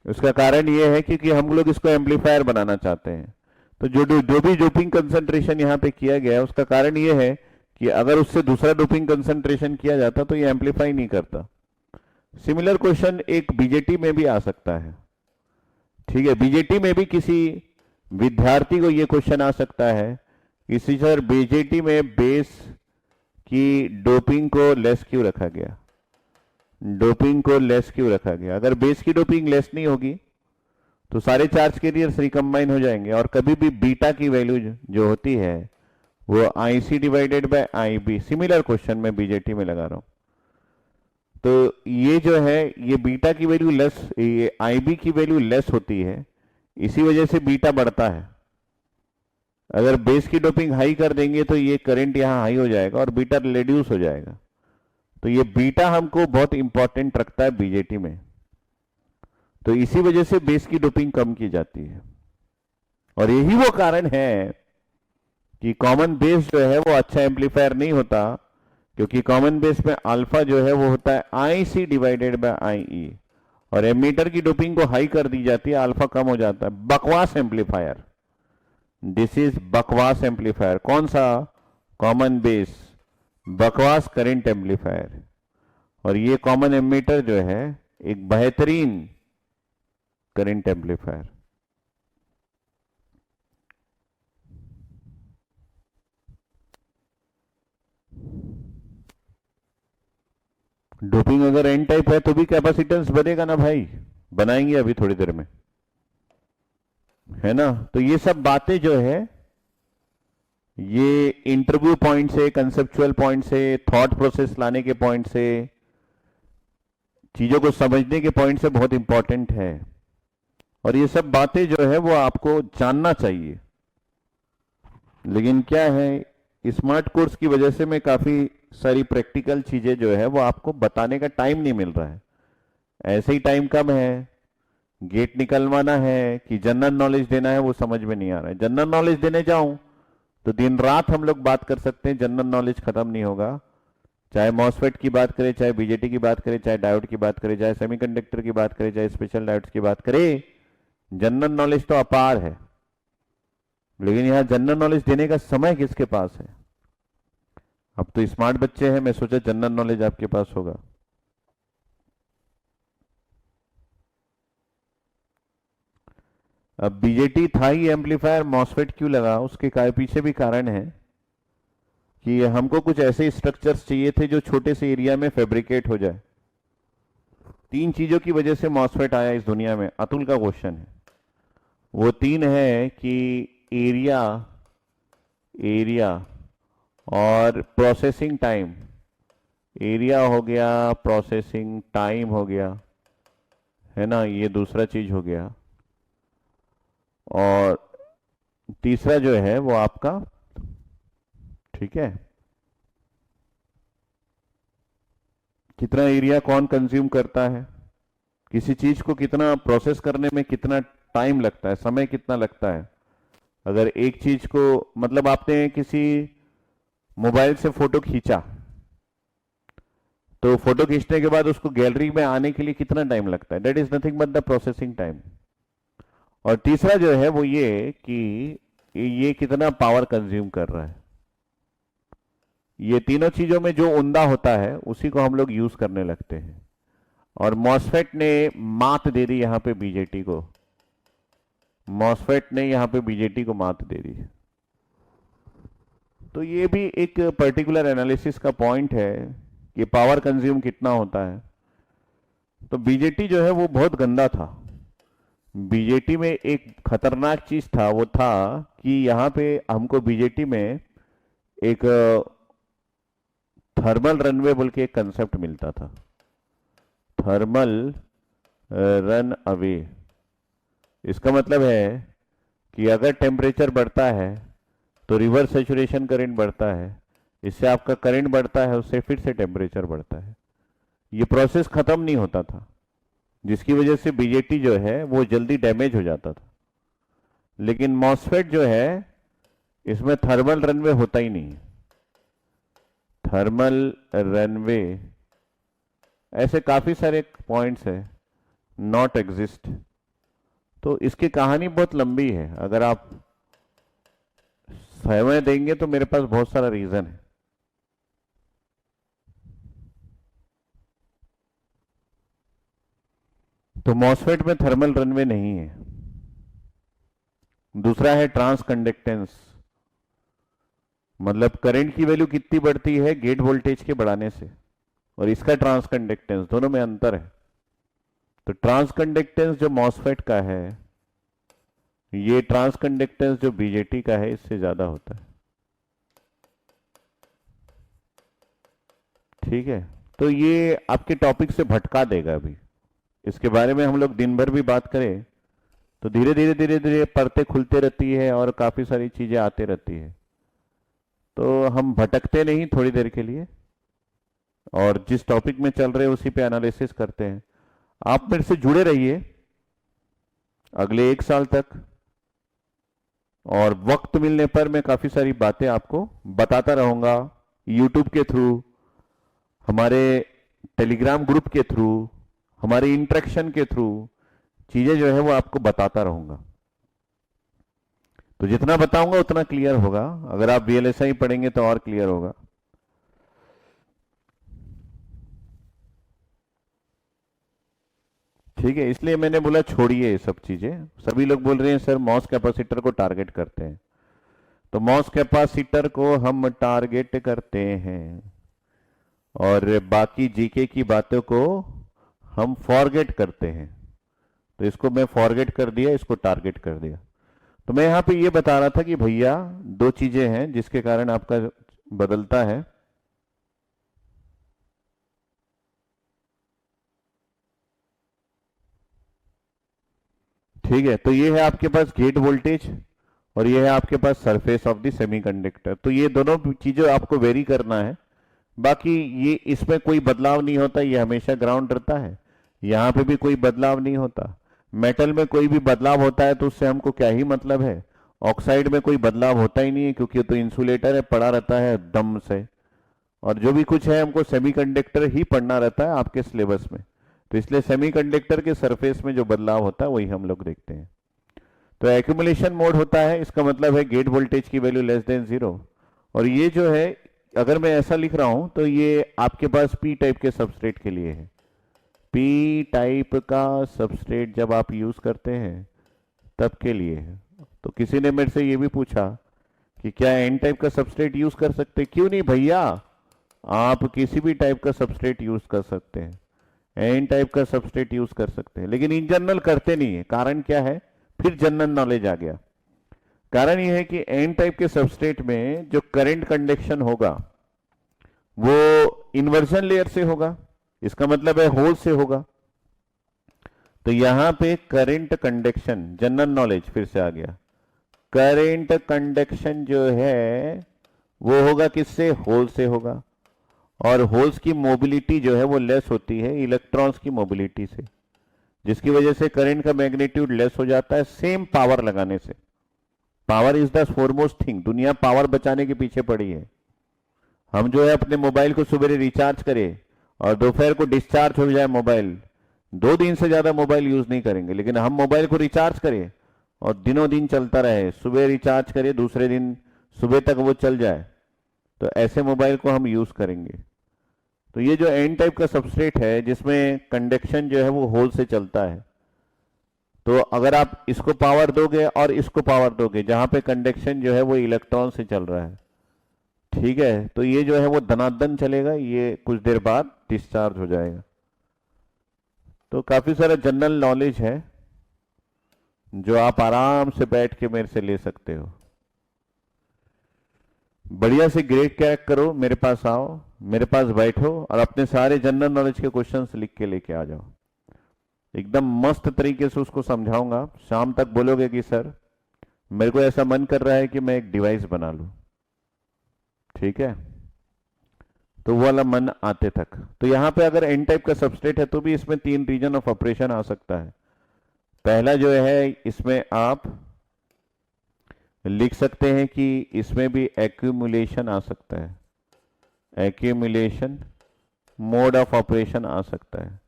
उसका कारण ये है क्योंकि हम लोग इसको एम्पलीफायर बनाना चाहते हैं। तो जो भी डोपिंग कंसंट्रेशन यहाँ पे किया गया है उसका कारण ये है कि अगर उससे दूसरा डोपिंग कंसंट्रेशन किया जाता तो ये एम्पलीफाई नहीं करता। सिमिलर क्वेश्चन एक बीजेटी में भी आ सकता है, ठीक है। बीजेटी में भी किसी विद्यार्थी को ये क्वेश्चन आ सकता है कि सर बीजेटी में बेस की डोपिंग को लेस क्यों रखा गया, डोपिंग को लेस क्यों रखा गया। अगर बेस की डोपिंग लेस नहीं होगी तो सारे चार्ज कैरियर्स रिकम्बाइन हो जाएंगे, और कभी भी बीटा की वैल्यू जो होती है वो IC divided by IB। Similar question मैं बीजेटी में लगा रहा हूं, तो ये जो है ये बीटा की वैल्यू लेस, ये IB की वैल्यू लेस होती है, इसी वजह से बीटा बढ़ता है। अगर बेस की डोपिंग हाई कर देंगे तो ये करंट यहां हाई हो जाएगा और बीटा रिड्यूस हो जाएगा। तो ये बीटा हमको बहुत इंपॉर्टेंट रखता है बीजेटी में, तो इसी वजह से बेस की डोपिंग कम की जाती है। और यही वो कारण है कि कॉमन बेस जो है वो अच्छा एम्पलीफायर नहीं होता, क्योंकि कॉमन बेस में अल्फा जो है वो होता है IC डिवाइडेड बाय IE, और एमीटर की डोपिंग को हाई कर दी जाती है, अल्फा कम हो जाता है। बकवास एम्पलीफायर, दिस इज बकवास एम्पलीफायर। कौन सा? कॉमन बेस, बकवास करंट एम्पलीफायर। और ये कॉमन एमीटर जो है एक बेहतरीन करंट एम्पलीफायर। डोपिंग अगर एन टाइप है तो भी कैपेसिटेंस बनेगा ना भाई, बनाएंगे अभी थोड़ी देर में, है ना। तो ये सब बातें जो है ये इंटरव्यू पॉइंट से, कंसेप्चुअल पॉइंट से, थॉट प्रोसेस लाने के पॉइंट से, चीजों को समझने के पॉइंट से बहुत इंपॉर्टेंट है। और ये सब बातें जो है वो आपको जानना चाहिए। लेकिन क्या है, स्मार्ट कोर्स की वजह से मैं काफी सारी प्रैक्टिकल चीजें जो है वो आपको बताने का टाइम नहीं मिल रहा है। ऐसे ही टाइम कम है, गेट निकलवाना है कि जनरल नॉलेज देना है वो समझ में नहीं आ रहा है। जनरल नॉलेज देने जाऊं तो दिन रात हम लोग बात कर सकते हैं, जनरल नॉलेज खत्म नहीं होगा। चाहे मॉसफेट की बात करें, चाहे बीजेटी की बात करें, चाहे डायोड की बात करें, चाहे सेमीकंडक्टर की बात करें, चाहे स्पेशल डायोड्स की बात करें, जनरल नॉलेज तो अपार है। लेकिन यहां जनरल नॉलेज देने का समय किसके पास है? अब तो स्मार्ट बच्चे हैं, मैं सोचा जनरल नॉलेज आपके पास होगा। अब बीजेटी था ही एम्पलीफायर, मॉसफेट क्यों लगा? उसके पीछे भी कारण है कि हमको कुछ ऐसे स्ट्रक्चर्स चाहिए थे जो छोटे से एरिया में फैब्रिकेट हो जाए। 3 चीजों की वजह से मॉसफेट आया इस दुनिया में। अतुल का क्वेश्चन है, वो 3 है कि एरिया, एरिया और प्रोसेसिंग टाइम। एरिया हो गया, प्रोसेसिंग टाइम हो गया, है ना, ये दूसरा चीज हो गया। और तीसरा जो है वो आपका, ठीक है, कितना एरिया कौन कंज्यूम करता है, किसी चीज को कितना प्रोसेस करने में कितना टाइम लगता है, समय कितना लगता है। अगर एक चीज को, मतलब आपने किसी मोबाइल से फोटो खींचा तो फोटो खींचने के बाद उसको गैलरी में आने के लिए कितना टाइम लगता है, that is nothing but the processing time. और तीसरा जो है वो ये कि ये कितना पावर कंज्यूम कर रहा है। ये तीनों चीजों में जो उम्दा होता है उसी को हम लोग यूज करने लगते हैं। और मॉसफेट ने मात दे दी यहां पे बीजेटी को, मॉसफेट ने यहां पे बीजेटी को मात दे दी। तो ये भी एक पर्टिकुलर एनालिसिस का पॉइंट है कि पावर कंज्यूम कितना होता है। तो बीजेटी जो है वो बहुत गंदा था। बीजेटी में एक खतरनाक चीज था, वो था कि यहां पे हमको बीजेटी में एक थर्मल रनवे बोल के एक कंसेप्ट मिलता था, थर्मल रन अवे। इसका मतलब है कि अगर टेम्परेचर बढ़ता है तो रिवर्स सैचुरेशन करंट बढ़ता है, इससे आपका करंट बढ़ता है, उससे फिर से टेम्परेचर बढ़ता है। ये प्रोसेस खत्म नहीं होता था, जिसकी वजह से बीजेटी जो है वो जल्दी डैमेज हो जाता था। लेकिन मॉसफेट जो है इसमें थर्मल रनवे होता ही नहीं है। थर्मल रनवे ऐसे काफी सारे पॉइंट्स है, नॉट एग्जिस्ट। तो इसकी कहानी बहुत लंबी है, अगर आप समय देंगे तो मेरे पास बहुत सारा रीजन है। तो मॉसफेट में थर्मल रनवे नहीं है। दूसरा है ट्रांस कंडक्टेंस, मतलब करंट की वैल्यू कितनी बढ़ती है गेट वोल्टेज के बढ़ाने से, और इसका ट्रांस कंडक्टेंस, दोनों में अंतर है। तो ट्रांस कंडक्टेंस जो मॉसफेट का है, ये ट्रांस कंडक्टेंस जो बीजेटी का है इससे ज्यादा होता है। ठीक है, तो ये आपके टॉपिक से भटका देगा। अभी इसके बारे में हम लोग दिन भर भी बात करें तो धीरे धीरे धीरे धीरे परतें खुलते रहती है और काफी सारी चीजें आते रहती है। तो हम भटकते नहीं थोड़ी देर के लिए, और जिस टॉपिक में चल रहे हैं उसी पे एनालिसिस करते हैं। आप मेरे से जुड़े रहिए अगले 1 साल तक, और वक्त मिलने पर मैं काफी सारी बातें आपको बताता रहूंगा, यूट्यूब के थ्रू, हमारे टेलीग्राम ग्रुप के थ्रू, हमारे इंटरेक्शन के थ्रू चीजें जो है वो आपको बताता रहूंगा। तो जितना बताऊंगा उतना क्लियर होगा, अगर आप वीएलएसआई पढ़ेंगे तो और क्लियर होगा। ठीक है, इसलिए मैंने बोला छोड़िए ये सब चीजें। सभी लोग बोल रहे हैं सर मॉस कैपेसिटर को टारगेट करते हैं, तो मॉस कैपेसिटर को हम टारगेट करते हैं और बाकी जीके की बातों को हम फॉरगेट करते हैं। तो इसको मैं फॉरगेट कर दिया, इसको टारगेट कर दिया। तो मैं यहां पे ये बता रहा था कि भैया 2 चीजें हैं जिसके कारण आपका बदलता है। ठीक है, तो ये है आपके पास गेट वोल्टेज और ये है आपके पास सरफेस ऑफ द सेमीकंडक्टर। तो ये दोनों चीजें आपको वेरी करना है। बाकी ये इसमें कोई बदलाव नहीं होता, ये हमेशा ग्राउंड रहता है। यहां पे भी कोई बदलाव नहीं होता। मेटल में कोई भी बदलाव होता है तो उससे हमको क्या ही मतलब है। ऑक्साइड में कोई बदलाव होता ही नहीं है, क्योंकि तो इंसुलेटर है, पड़ा रहता है दम से। और जो भी कुछ है हमको सेमीकंडक्टर ही पढ़ना रहता है आपके सिलेबस में। तो इसलिए सेमीकंडक्टर के सरफेस में जो बदलाव होता है वही हम लोग देखते हैं। तो एक्यूमुलेशन मोड होता है, इसका मतलब है गेट वोल्टेज की वैल्यू लेस देन 0। और ये जो है, अगर मैं ऐसा लिख रहा हूं तो ये आपके पास पी टाइप के सबस्ट्रेट के लिए है। पी टाइप का सबस्ट्रेट जब आप यूज करते हैं तब के लिए है। तो किसी ने मेरे से ये भी पूछा कि क्या एन टाइप का सबस्ट्रेट यूज कर सकते? क्यों नहीं भैया, आप किसी भी टाइप का सबस्ट्रेट यूज कर सकते हैं, एन टाइप का सबस्ट्रेट यूज कर सकते हैं, लेकिन इन जनरल करते नहीं है। कारण क्या है? फिर जनरल नॉलेज आ गया। कारण यह है कि एन टाइप के सबस्ट्रेट में जो करंट कंडक्शन होगा वो इन्वर्जन लेयर से होगा, इसका मतलब है होल से होगा। तो यहां पे करंट कंडक्शन, जनरल नॉलेज फिर से आ गया, करंट कंडक्शन जो है वो होगा किससे? होल से होगा। और होल्स की मोबिलिटी जो है वो लेस होती है इलेक्ट्रॉन्स की मोबिलिटी से, जिसकी वजह से करंट का मैग्नीट्यूड लेस हो जाता है सेम पावर लगाने से। Power is the foremost thing, दुनिया पावर बचाने के पीछे पड़ी है। हम जो है अपने मोबाइल को सुबह रिचार्ज करें और दोपहर को डिस्चार्ज हो जाए मोबाइल, 2 दिन से ज्यादा मोबाइल यूज नहीं करेंगे। लेकिन हम मोबाइल को रिचार्ज करें और दिनों दिन चलता रहे, सुबह रिचार्ज करें दूसरे दिन सुबह तक वो चल जाए, तो ऐसे मोबाइल को हम यूज करेंगे। तो ये जो एन टाइप का सबस्ट्रेट है जिसमें कंडक्शन जो है वो होल से चलता है, तो अगर आप इसको पावर दोगे और इसको पावर दोगे, जहां पे कंडक्शन जो है वो इलेक्ट्रॉन से चल रहा है, ठीक है, तो ये जो है वो धनाधन चलेगा, ये कुछ देर बाद डिस्चार्ज हो जाएगा। तो काफी सारा जनरल नॉलेज है जो आप आराम से बैठ के मेरे से ले सकते हो। बढ़िया से ग्रेड क्रैक करो, मेरे पास आओ, मेरे पास बैठो और अपने सारे जनरल नॉलेज के क्वेश्चंस लिख के लेके आ जाओ। एकदम मस्त तरीके से उसको समझाऊंगा। शाम तक बोलोगे कि सर मेरे को ऐसा मन कर रहा है कि मैं एक डिवाइस बना लूं, ठीक है, तो वो वाला मन आते तक। तो यहां पे अगर एन टाइप का सबस्ट्रेट है तो भी इसमें 3 रीजन ऑफ ऑपरेशन आ सकता है। पहला जो है, इसमें आप लिख सकते हैं कि इसमें भी एक्यूमुलेशन आ सकता है, एक्यूमुलेशन मोड ऑफ ऑपरेशन आ सकता है।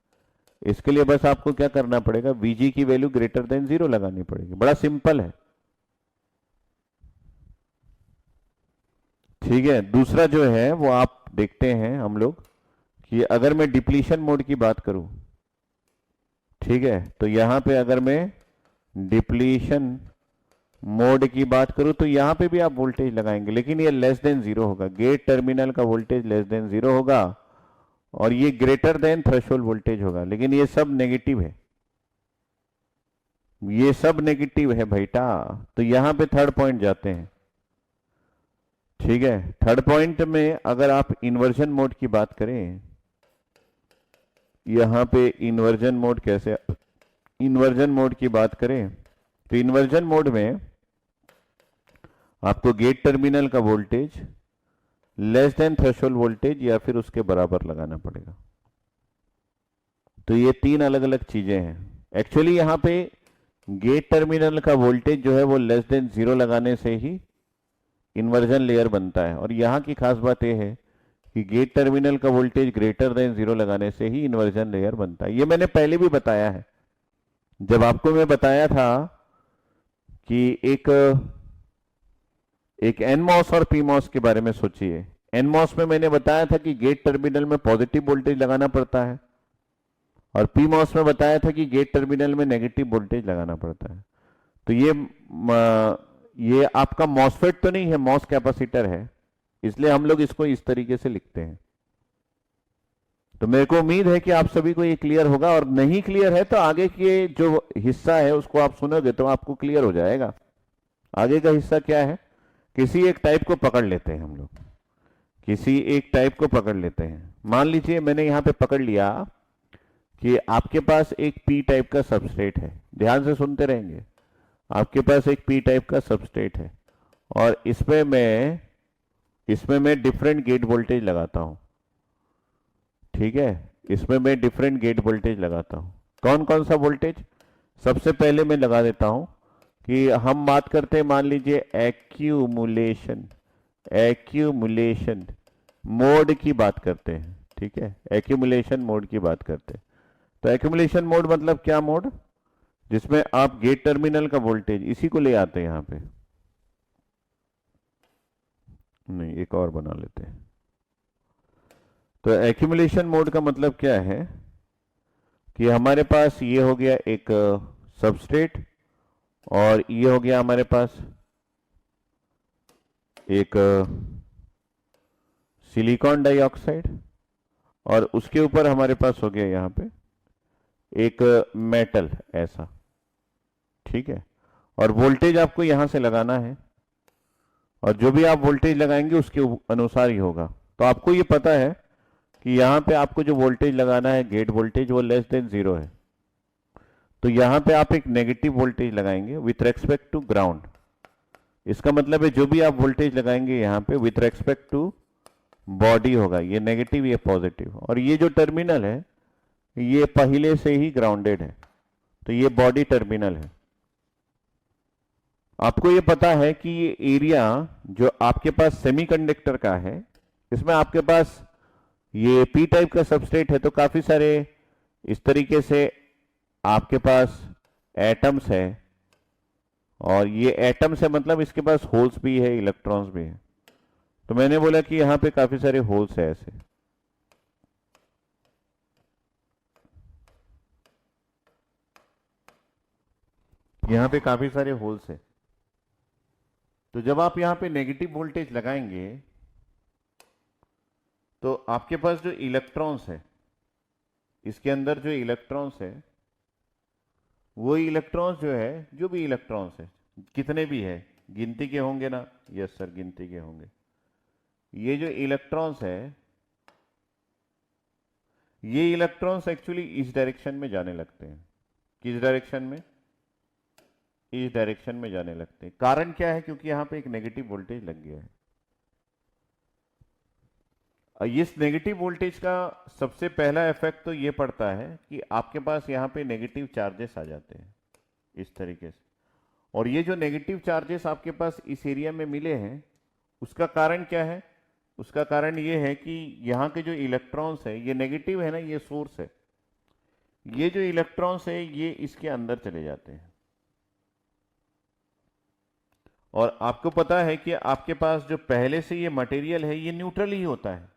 इसके लिए बस आपको क्या करना पड़ेगा, Vg की वैल्यू ग्रेटर देन 0 लगानी पड़ेगी। बड़ा सिंपल है, ठीक है। दूसरा जो है वो आप देखते हैं हम लोग कि अगर मैं डिप्लीशन मोड की बात करूं, ठीक है, तो यहां पे अगर मैं डिप्लीशन मोड की बात करूं तो यहां पे भी आप वोल्टेज लगाएंगे, लेकिन ये लेस देन 0 होगा। गेट टर्मिनल का वोल्टेज लेस देन 0 होगा और ये ग्रेटर देन थ्रेशोल्ड वोल्टेज होगा, लेकिन ये सब नेगेटिव है, ये सब नेगेटिव है बेटा। तो यहां पे थर्ड पॉइंट जाते हैं, ठीक है। थर्ड पॉइंट में अगर आप इन्वर्जन मोड की बात करें, यहां पे इन्वर्जन मोड कैसे, इन्वर्जन मोड की बात करें तो इन्वर्जन मोड में आपको गेट टर्मिनल का voltage less than threshold voltage या फिर उसके बराबर लगाना पड़ेगा। तो ये 3 अलग अलग चीजें हैं। एक्चुअली यहां पे गेट टर्मिनल का वोल्टेज जो है वो लेस देन 0 लगाने से ही इन्वर्जन लेयर बनता है, और यहां की खास बात यह है कि गेट टर्मिनल का वोल्टेज ग्रेटर देन 0 लगाने से ही इन्वर्जन लेयर बनता है। ये मैंने पहले भी बताया है, जब आपको मैं बताया था कि एक एनमॉस और पीमॉस के बारे में सोचिए। एनमॉस में मैंने बताया था कि गेट टर्मिनल में पॉजिटिव वोल्टेज लगाना पड़ता है, और पीमॉस में बताया था कि गेट टर्मिनल में नेगेटिव वोल्टेज लगाना पड़ता है। तो ये आपका मॉसफेट तो नहीं है, मॉस कैपेसिटर है, इसलिए हम लोग इसको इस तरीके से लिखते हैं। तो मेरे को उम्मीद है कि आप सभी को ये क्लियर होगा, और नहीं क्लियर है तो आगे के जो हिस्सा है उसको आप सुनोगे तो आपको क्लियर हो जाएगा। आगे का हिस्सा क्या है, किसी एक टाइप को पकड़ लेते हैं हम लोग, किसी एक टाइप को पकड़ लेते हैं। मान लीजिए मैंने यहां पे पकड़ लिया कि आपके पास एक पी टाइप का सबस्ट्रेट है, ध्यान से सुनते रहेंगे। आपके पास एक पी टाइप का सबस्ट्रेट है और इसमें मैं डिफरेंट गेट वोल्टेज लगाता हूं, ठीक है, इसमें मैं डिफरेंट गेट वोल्टेज लगाता हूं। कौन कौन सा वोल्टेज, सबसे पहले मैं लगा देता हूं कि हम बात करते हैं, मान लीजिए एक्यूमुलेशन मोड की बात करते हैं, ठीक है, एक्यूमुलेशन मोड की बात करते हैं। तो एक्यूमुलेशन मोड मतलब क्या मोड, जिसमें आप गेट टर्मिनल का वोल्टेज इसी को ले आते हैं यहां पे, नहीं एक और बना लेते हैं। तो एक्यूमुलेशन मोड का मतलब क्या है कि हमारे पास ये हो गया एक सबस्ट्रेट, और ये हो गया हमारे पास एक सिलिकॉन डाइऑक्साइड, और उसके ऊपर हमारे पास हो गया यहां पे एक मेटल ऐसा, ठीक है। और वोल्टेज आपको यहां से लगाना है, और जो भी आप वोल्टेज लगाएंगे उसके अनुसार ही होगा। तो आपको ये पता है कि यहां पे आपको जो वोल्टेज लगाना है गेट वोल्टेज वो लेस देन 0 है, तो यहां पे आप एक नेगेटिव वोल्टेज लगाएंगे विथ रेस्पेक्ट टू ग्राउंड। इसका मतलब है जो भी आप वोल्टेज लगाएंगे यहां पे विथ रेस्पेक्ट टू बॉडी होगा, ये नेगेटिव ये पॉजिटिव, और ये जो टर्मिनल है ये पहले से ही ग्राउंडेड है, तो ये बॉडी टर्मिनल है। आपको ये पता है कि ये एरिया जो आपके पास सेमीकंडक्टर का है, इसमें आपके पास ये पी टाइप का सबस्ट्रेट है, तो काफी सारे इस तरीके से आपके पास एटम्स है, और ये एटम्स है मतलब इसके पास होल्स भी है, इलेक्ट्रॉन्स भी है। तो मैंने बोला कि यहां पे काफी सारे होल्स है ऐसे, यहां पे काफी सारे होल्स है। तो जब आप यहां पे नेगेटिव वोल्टेज लगाएंगे तो आपके पास जो इलेक्ट्रॉन्स है, इसके अंदर जो इलेक्ट्रॉन्स है, वो इलेक्ट्रॉन्स जो है, जो भी इलेक्ट्रॉन्स है, कितने भी है, गिनती के होंगे ना? यस सर, गिनती के होंगे। ये जो इलेक्ट्रॉन्स है, ये इलेक्ट्रॉन्स एक्चुअली इस डायरेक्शन में जाने लगते हैं। किस डायरेक्शन में? इस डायरेक्शन में जाने लगते हैं। कारण क्या है? क्योंकि यहां पे एक नेगेटिव वोल्टेज लग गया है। इस नेगेटिव वोल्टेज का सबसे पहला इफेक्ट तो ये पड़ता है कि आपके पास यहां पे नेगेटिव चार्जेस आ जाते हैं इस तरीके से। और ये जो नेगेटिव चार्जेस आपके पास इस एरिया में मिले हैं, उसका कारण क्या है? उसका कारण ये है कि यहां के जो इलेक्ट्रॉन्स है, ये नेगेटिव है ना, ये सोर्स है, ये जो इलेक्ट्रॉन्स है ये इसके अंदर चले जाते हैं। और आपको पता है कि आपके पास जो पहले से ये मटेरियल है, ये न्यूट्रल ही होता है।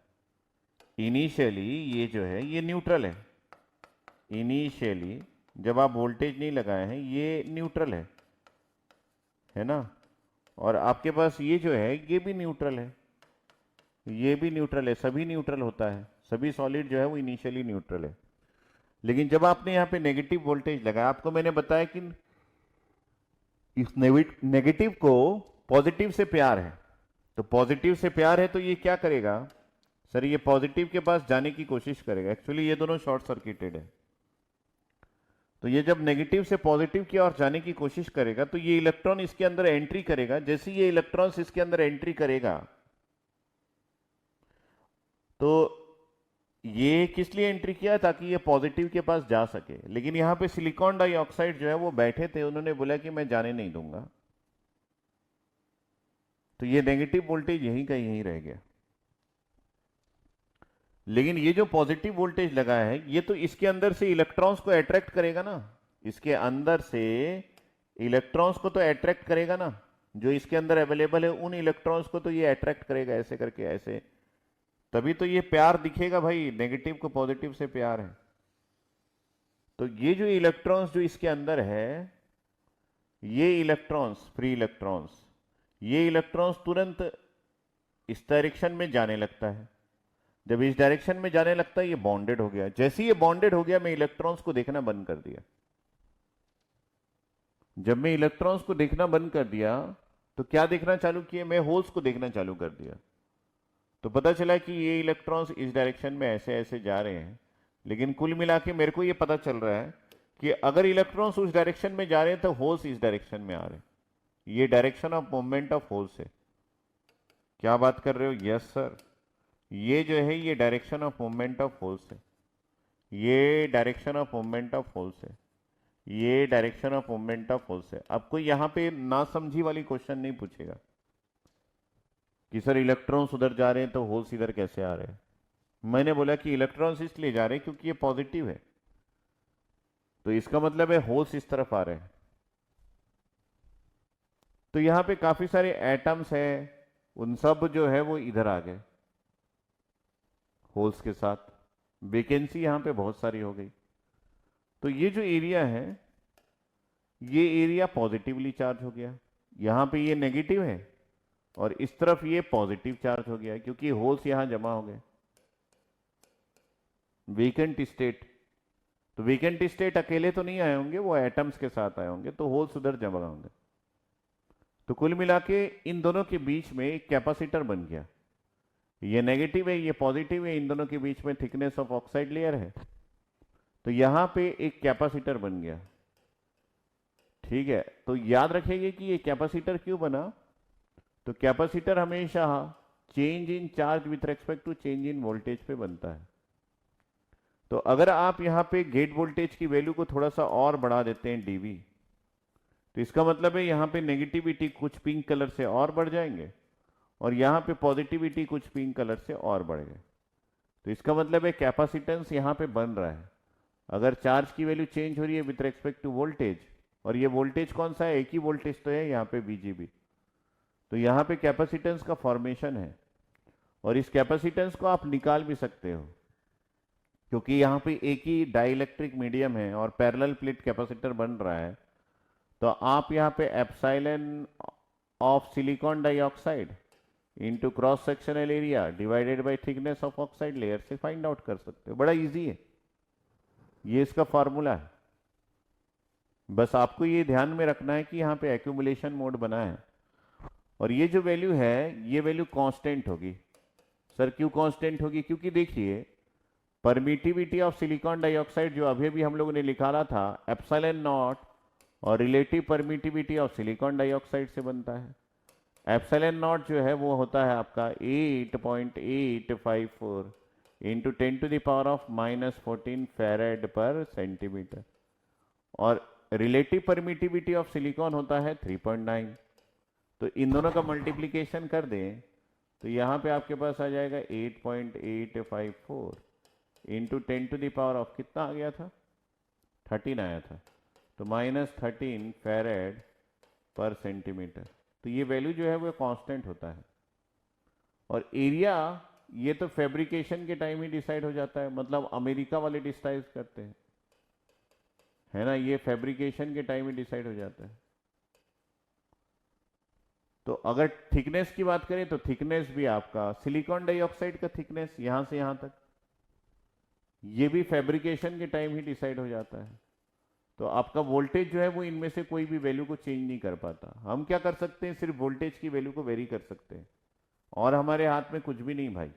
इनिशियली ये जो है ये न्यूट्रल है। इनिशियली जब आप वोल्टेज नहीं लगाए हैं, ये न्यूट्रल है ना? और आपके पास ये जो है ये भी न्यूट्रल है, ये भी न्यूट्रल है। सभी न्यूट्रल होता है, सभी सॉलिड जो है वो इनिशियली न्यूट्रल है। लेकिन जब आपने यहां पे नेगेटिव वोल्टेज लगाया, आपको मैंने बताया कि इस नेगेटिव को पॉजिटिव से प्यार है। तो पॉजिटिव से प्यार है तो ये क्या करेगा सर? ये पॉजिटिव के पास जाने की कोशिश करेगा। एक्चुअली ये दोनों शॉर्ट सर्किटेड है। तो ये जब नेगेटिव से पॉजिटिव की ओर जाने की कोशिश करेगा तो ये इलेक्ट्रॉन इसके अंदर एंट्री करेगा। जैसे ये इलेक्ट्रॉन्स इसके अंदर एंट्री करेगा तो ये किस लिए एंट्री किया? ताकि ये पॉजिटिव के पास जा सके। लेकिन यहां पे सिलिकॉन डाइऑक्साइड जो है वो बैठे थे, उन्होंने बोला कि मैं जाने नहीं दूंगा। तो ये नेगेटिव वोल्टेज यहीं का यहीं रह गया। लेकिन ये जो पॉजिटिव वोल्टेज लगा है, ये तो इसके अंदर से इलेक्ट्रॉन्स को अट्रैक्ट करेगा ना। इसके अंदर से इलेक्ट्रॉन्स को तो अट्रैक्ट करेगा ना, जो इसके अंदर अवेलेबल है उन इलेक्ट्रॉन्स को तो ये अट्रैक्ट करेगा, ऐसे करके ऐसे। तभी तो ये प्यार दिखेगा भाई, नेगेटिव को पॉजिटिव से प्यार है। तो ये जो इलेक्ट्रॉन्स जो इसके अंदर है, ये इलेक्ट्रॉन्स, फ्री इलेक्ट्रॉन्स, ये इलेक्ट्रॉन्स तुरंत इस डायरेक्शन में जाने लगता है। जब इस डायरेक्शन में जाने लगता है, ये बॉन्डेड हो गया। जैसे ये बॉन्डेड हो गया, मैं इलेक्ट्रॉन्स को देखना बंद कर दिया। जब मैं इलेक्ट्रॉन्स को देखना बंद कर दिया तो क्या देखना चालू किया? मैं होल्स को देखना चालू कर दिया। तो पता चला कि ये इलेक्ट्रॉन्स इस डायरेक्शन में ऐसे ऐसे जा रहे हैं। लेकिन कुल मिला के मेरे को ये पता चल रहा है कि अगर इलेक्ट्रॉन्स उस डायरेक्शन में जा रहे हैं तो होल्स इस डायरेक्शन में आ रहे हैं। ये direction of movement of holes है। क्या बात कर रहे हो? यस सर, ये जो है ये direction of movement of holes है। ये direction of movement of holes है। ये direction of movement of holes है। अब कोई यहां पे ना समझी वाली क्वेश्चन नहीं पूछेगा कि सर इलेक्ट्रॉन्स उधर जा रहे हैं तो होल्स इधर कैसे आ रहे हैं। मैंने बोला कि इलेक्ट्रॉन्स इसलिए जा रहे हैं क्योंकि ये पॉजिटिव है, तो इसका मतलब है होल्स इस तरफ आ रहे हैं। तो यहां पे काफी सारे एटम्स हैं, उन सब जो है वो इधर आ गए होल्स के साथ। वैकेंसी यहां पे बहुत सारी हो गई। तो ये जो एरिया है, ये एरिया पॉजिटिवली चार्ज हो गया। यहां पे ये नेगेटिव है और इस तरफ ये पॉजिटिव चार्ज हो गया, क्योंकि होल्स यहां जमा हो गए। वेकेंट स्टेट, तो वेकेंट स्टेट अकेले तो नहीं आए होंगे, वो एटम्स के साथ आए होंगे, तो होल्स उधर जमा होंगे। तो कुल मिला के इन दोनों के बीच में एक कैपेसिटर बन गया। ये नेगेटिव है, ये पॉजिटिव है, इन दोनों के बीच में थिकनेस ऑफ ऑक्साइड लेयर है। तो यहां पे एक कैपेसिटर बन गया। ठीक है, तो याद रखिए कि ये कैपेसिटर क्यों बना। तो कैपेसिटर हमेशा change in charge with respect to change in voltage पे बनता है। तो अगर आप यहां पे गेट वोल्टेज की वैल्यू को थोड़ा सा और बढ़ा देते हैं डीवी, तो इसका मतलब है यहां पे नेगेटिविटी कुछ पिंक कलर से और बढ़ जाएंगे और यहां पे पॉजिटिविटी कुछ पिंक कलर से और बढ़ गए। तो इसका मतलब है कैपेसिटेंस यहां पे बन रहा है। अगर चार्ज की वैल्यू चेंज हो रही है विथ रेस्पेक्ट टू वोल्टेज, और ये वोल्टेज कौन सा है? एक ही वोल्टेज तो है यहाँ पे, VGB। तो यहाँ पे कैपेसिटेंस का फॉर्मेशन है और इस कैपेसिटेंस को आप निकाल भी सकते हो, क्योंकि यहाँ पे एक ही डाइलेक्ट्रिक मीडियम है और पैरेलल प्लेट कैपेसिटर बन रहा है। तो आप यहाँ पे epsilon of silicon dioxide into cross sectional area divided bye thickness of oxide layer से फाइंड आउट कर सकते हो। बड़ा इजी है, ये इसका फॉर्मूला है। बस आपको ये ध्यान में रखना है कि यहाँ पे एक्यूमुलेशन मोड बना है और ये जो वैल्यू है ये वैल्यू कांस्टेंट होगी। सर क्यों कांस्टेंट होगी? क्योंकि देखिए परमिटिविटी ऑफ सिलिकॉन डाइऑक्साइड जो अभी अभी हम लोगों ने निकाला था एप्सिलॉन नॉट और relative permittivity of silicon dioxide से बनता है। एप्सिलॉन नॉट जो है वो होता है आपका 8.854 इंटू 10⁻⁻14 फेरेड पर सेंटीमीटर और रिलेटिव परमिटिविटी ऑफ सिलिकॉन होता है 3.9। तो इन दोनों का मल्टीप्लीकेशन कर दें तो यहाँ पे आपके पास आ जाएगा 8.854 इंटू 10⁻⁻, कितना आ गया था? 13 आया था, तो -13 फेरेड पर सेंटीमीटर। तो ये वैल्यू जो है वो कांस्टेंट होता है। और एरिया ये तो फैब्रिकेशन के टाइम ही डिसाइड हो जाता है, मतलब अमेरिका वाले डिसाइड करते हैं, है ना, ये फैब्रिकेशन के टाइम ही डिसाइड हो जाता है। तो अगर थिकनेस की बात करें तो थिकनेस भी आपका सिलिकॉन डाइऑक्साइड का थिकनेस यहां से यहां तक ये भी फैब्रिकेशन के टाइम ही डिसाइड हो जाता है। तो आपका वोल्टेज जो है वो इनमें से कोई भी वैल्यू को चेंज नहीं कर पाता। हम क्या कर सकते हैं? सिर्फ वोल्टेज की वैल्यू को वेरी कर सकते हैं और हमारे हाथ में कुछ भी नहीं भाई।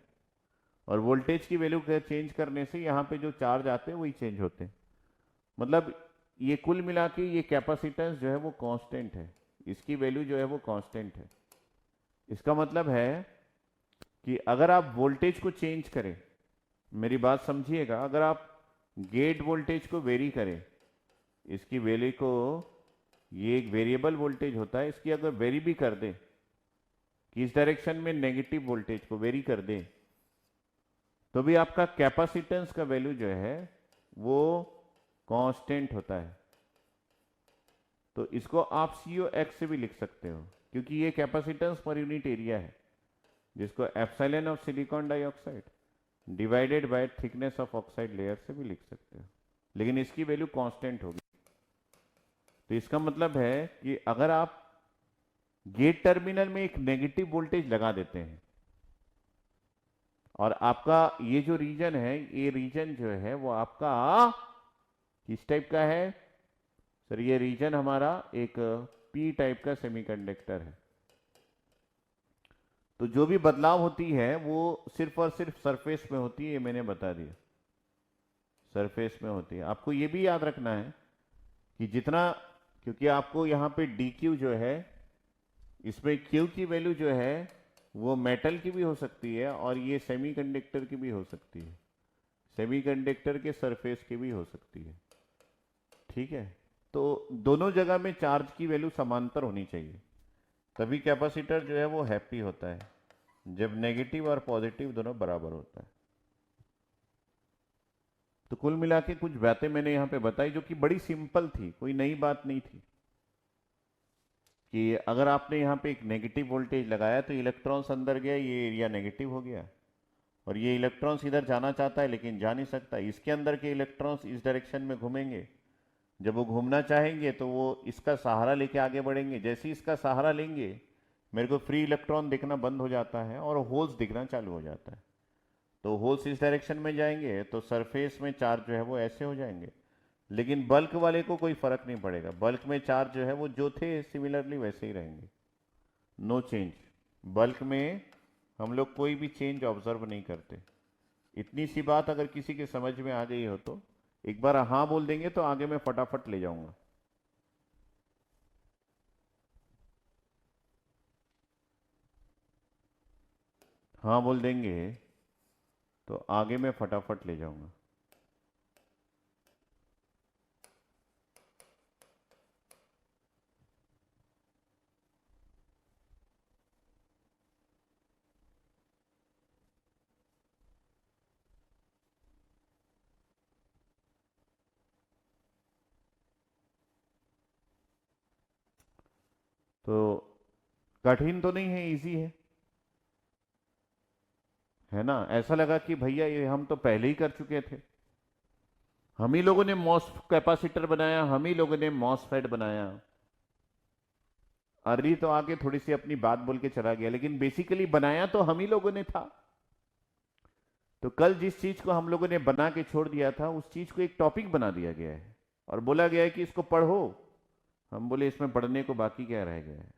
और वोल्टेज की वैल्यू चेंज करने से यहाँ पे जो चार्ज आते हैं वही चेंज होते हैं। मतलब ये कुल मिला के ये कैपेसिटेंस जो है वो कांस्टेंट है, इसकी वैल्यू जो है वो कांस्टेंट है। इसका मतलब है कि अगर आप वोल्टेज को चेंज करें, मेरी बात समझिएगा, अगर आप गेट वोल्टेज को वेरी करें, इसकी वैल्यू को, ये एक वेरिएबल वोल्टेज होता है, इसकी अगर वेरी भी कर दें कि इस डायरेक्शन में नेगेटिव वोल्टेज को वेरी कर दें तो भी आपका कैपेसिटेंस का वैल्यू जो है वो कांस्टेंट होता है। तो इसको आप COX से भी लिख सकते हो क्योंकि ये कैपेसिटेंस पर यूनिट एरिया है, जिसको epsilon of silicon dioxide divided by thickness of oxide layer से भी लिख सकते हो, लेकिन इसकी वैल्यू कांस्टेंट होगी। तो इसका मतलब है कि अगर आप गेट टर्मिनल में एक नेगेटिव वोल्टेज लगा देते हैं और आपका ये जो रीजन है, ये रीजन जो है वो आपका किस टाइप का है? सर ये रीजन हमारा एक पी टाइप का सेमीकंडक्टर है। तो जो भी बदलाव होती है वो सिर्फ और सिर्फ सरफेस में होती है, ये मैंने बता दिया, सरफेस में होती है। आपको ये भी याद रखना है कि जितना, क्योंकि आपको यहाँ पे DQ जो है, इसमें Q की वैल्यू जो है वो मेटल की भी हो सकती है और ये सेमीकंडक्टर की भी हो सकती है, सेमीकंडक्टर के सरफेस की भी हो सकती है। ठीक है, तो दोनों जगह में चार्ज की वैल्यू समांतर होनी चाहिए, तभी कैपेसिटर जो है वो हैप्पी होता है, जब नेगेटिव और पॉजिटिव दोनों बराबर होता है। तो कुल मिला के कुछ बातें मैंने यहाँ पे बताई जो कि बड़ी सिंपल थी, कोई नई बात नहीं थी, कि अगर आपने यहाँ पे एक नेगेटिव वोल्टेज लगाया तो इलेक्ट्रॉन्स अंदर गया, ये एरिया नेगेटिव हो गया, और ये इलेक्ट्रॉन्स इधर जाना चाहता है लेकिन जा नहीं सकता। इसके अंदर के इलेक्ट्रॉन्स इस डायरेक्शन में घूमेंगे, जब वो घूमना चाहेंगे तो वो इसका सहारा लेके आगे बढ़ेंगे। जैसे ही इसका सहारा लेंगे मेरे को फ्री इलेक्ट्रॉन दिखना बंद हो जाता है और होल्स दिखना चालू हो जाता है। तो होल्स इस डायरेक्शन में जाएंगे तो सरफेस में चार्ज जो है वो ऐसे हो जाएंगे, लेकिन बल्क वाले को कोई फर्क नहीं पड़ेगा, बल्क में चार्ज जो है वो जो थे सिमिलरली वैसे ही रहेंगे, नो चेंज। बल्क में हम लोग कोई भी चेंज ऑब्जर्व नहीं करते। इतनी सी बात अगर किसी के समझ में आ गई हो तो एक बार हाँ बोल देंगे तो आगे मैं फटाफट ले जाऊंगा। हाँ बोल देंगे तो आगे मैं फटाफट ले जाऊंगा। तो कठिन तो नहीं है, इजी है ना? ऐसा लगा कि भैया ये हम तो पहले ही कर चुके थे, हम ही लोगों ने मॉस कैपेसिटर बनाया, हम ही लोगों ने मॉसफेट बनाया, अर्री तो आके थोड़ी सी अपनी बात बोल के चला गया, लेकिन बेसिकली बनाया तो हम ही लोगों ने था। तो कल जिस चीज को हम लोगों ने बना के छोड़ दिया था, उस चीज को एक टॉपिक बना दिया गया है और बोला गया है कि इसको पढ़ो। हम बोले इसमें पढ़ने को बाकी क्या रह गया है।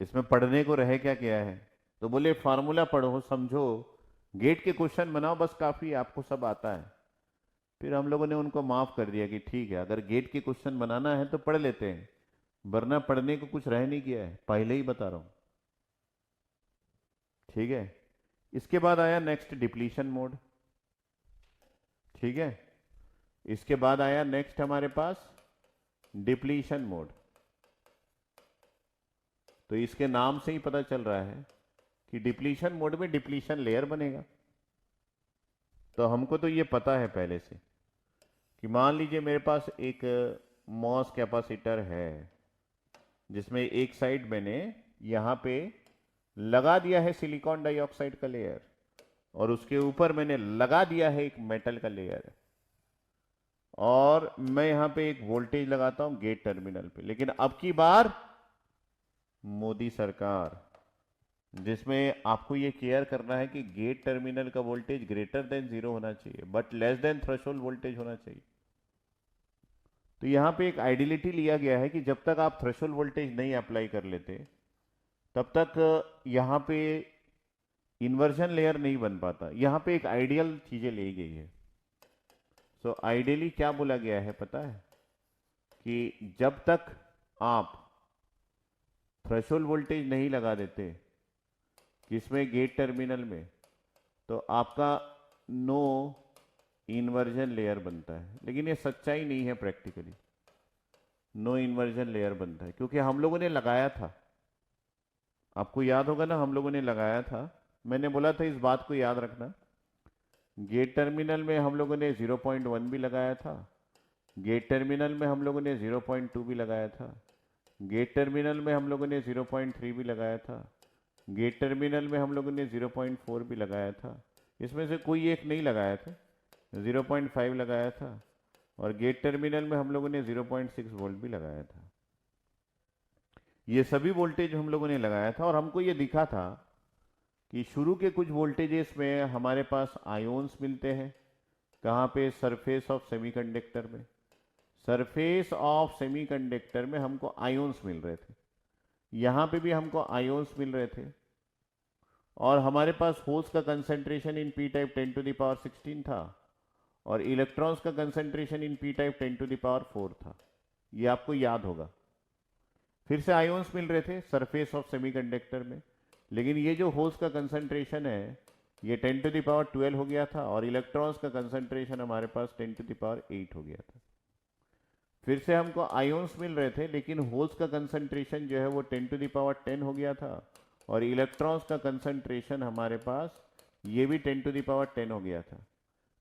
इसमें पढ़ने को रह क्या क्या है। तो बोले फार्मूला पढ़ो, समझो, गेट के क्वेश्चन बनाओ, बस काफी, आपको सब आता है। फिर हम लोगों ने उनको माफ कर दिया कि ठीक है, अगर गेट के क्वेश्चन बनाना है तो पढ़ लेते हैं, वरना पढ़ने को कुछ रह नहीं गया है, पहले ही बता रहा हूं। ठीक है। इसके बाद आया नेक्स्ट डिप्लीशन मोड। ठीक है। इसके बाद आया नेक्स्ट हमारे पास डिप्लीशन मोड। तो इसके नाम से ही पता चल रहा है कि डिप्लीशन मोड में डिप्लीशन लेयर बनेगा। तो हमको तो ये पता है पहले से कि मान लीजिए मेरे पास एक मॉस कैपेसिटर है, जिसमें एक साइड मैंने यहां पे लगा दिया है सिलिकॉन डाइऑक्साइड का लेयर, और उसके ऊपर मैंने लगा दिया है एक मेटल का लेयर, और मैं यहां पे एक वोल्टेज लगाता हूं गेट टर्मिनल पे। लेकिन अब की बार मोदी सरकार, जिसमें आपको यह केयर करना है कि गेट टर्मिनल का वोल्टेज ग्रेटर देन 0 होना चाहिए, but less than threshold voltage होना चाहिए। तो यहां पे एक आइडियलिटी लिया गया है कि जब तक आप थ्रेशोल्ड वोल्टेज नहीं अप्लाई कर लेते, तब तक यहां पे इन्वर्जन लेयर नहीं बन पाता। यहां पे एक आइडियल चीजें ली गई है। सो आइडियली क्या बोला गया है पता है, कि जब तक आप थ्रेशोल्ड वोल्टेज नहीं लगा देते किसमें, गेट टर्मिनल में, तो आपका नो इन्वर्जन लेयर बनता है। लेकिन ये सच्चाई नहीं है प्रैक्टिकली, नो इन्वर्जन लेयर बनता है क्योंकि हम लोगों ने लगाया था। आपको याद होगा ना, हम लोगों ने लगाया था। मैंने बोला था इस बात को याद रखना, गेट टर्मिनल में हम लोगों ने 0.1 भी लगाया था, गेट टर्मिनल में हम लोगों ने 0.2 भी लगाया था, गेट टर्मिनल में हम लोगों ने 0.3 भी लगाया था, गेट टर्मिनल में हम लोगों ने 0.4 भी लगाया था। इसमें से कोई एक नहीं लगाया था, 0.5 लगाया था, और गेट टर्मिनल में हम लोगों ने 0.6 वोल्ट भी लगाया था। ये सभी वोल्टेज हम लोगों ने लगाया था, और हमको ये दिखा था कि शुरू के कुछ वोल्टेजेस में हमारे पास आयोन्स मिलते हैं। कहाँ पे? सरफेस ऑफ सेमीकंडक्टर में। सरफेस ऑफ सेमीकंडक्टर में हमको आयोन्स मिल रहे थे, यहां पे भी हमको आयोन्स मिल रहे थे, और हमारे पास होल्स का concentration in P type 10 to the power 16 था, और इलेक्ट्रॉन्स का concentration in P type 10 to the power 4 था। ये आपको याद होगा। फिर से आयोन्स मिल रहे थे सरफेस ऑफ सेमीकंडक्टर में, लेकिन ये जो होल्स का कंसंट्रेशन है ये 10 टू द पावर 12 हो गया था, और इलेक्ट्रॉन्स का कंसंट्रेशन हमारे पास 10 टू द पावर 8 हो गया था। फिर से हमको आयोन्स मिल रहे थे, लेकिन होल्स का कंसंट्रेशन जो है वो 10 टू द पावर 10 हो गया था, और इलेक्ट्रॉन्स का कंसंट्रेशन हमारे पास ये भी 10 टू द पावर 10 हो गया था।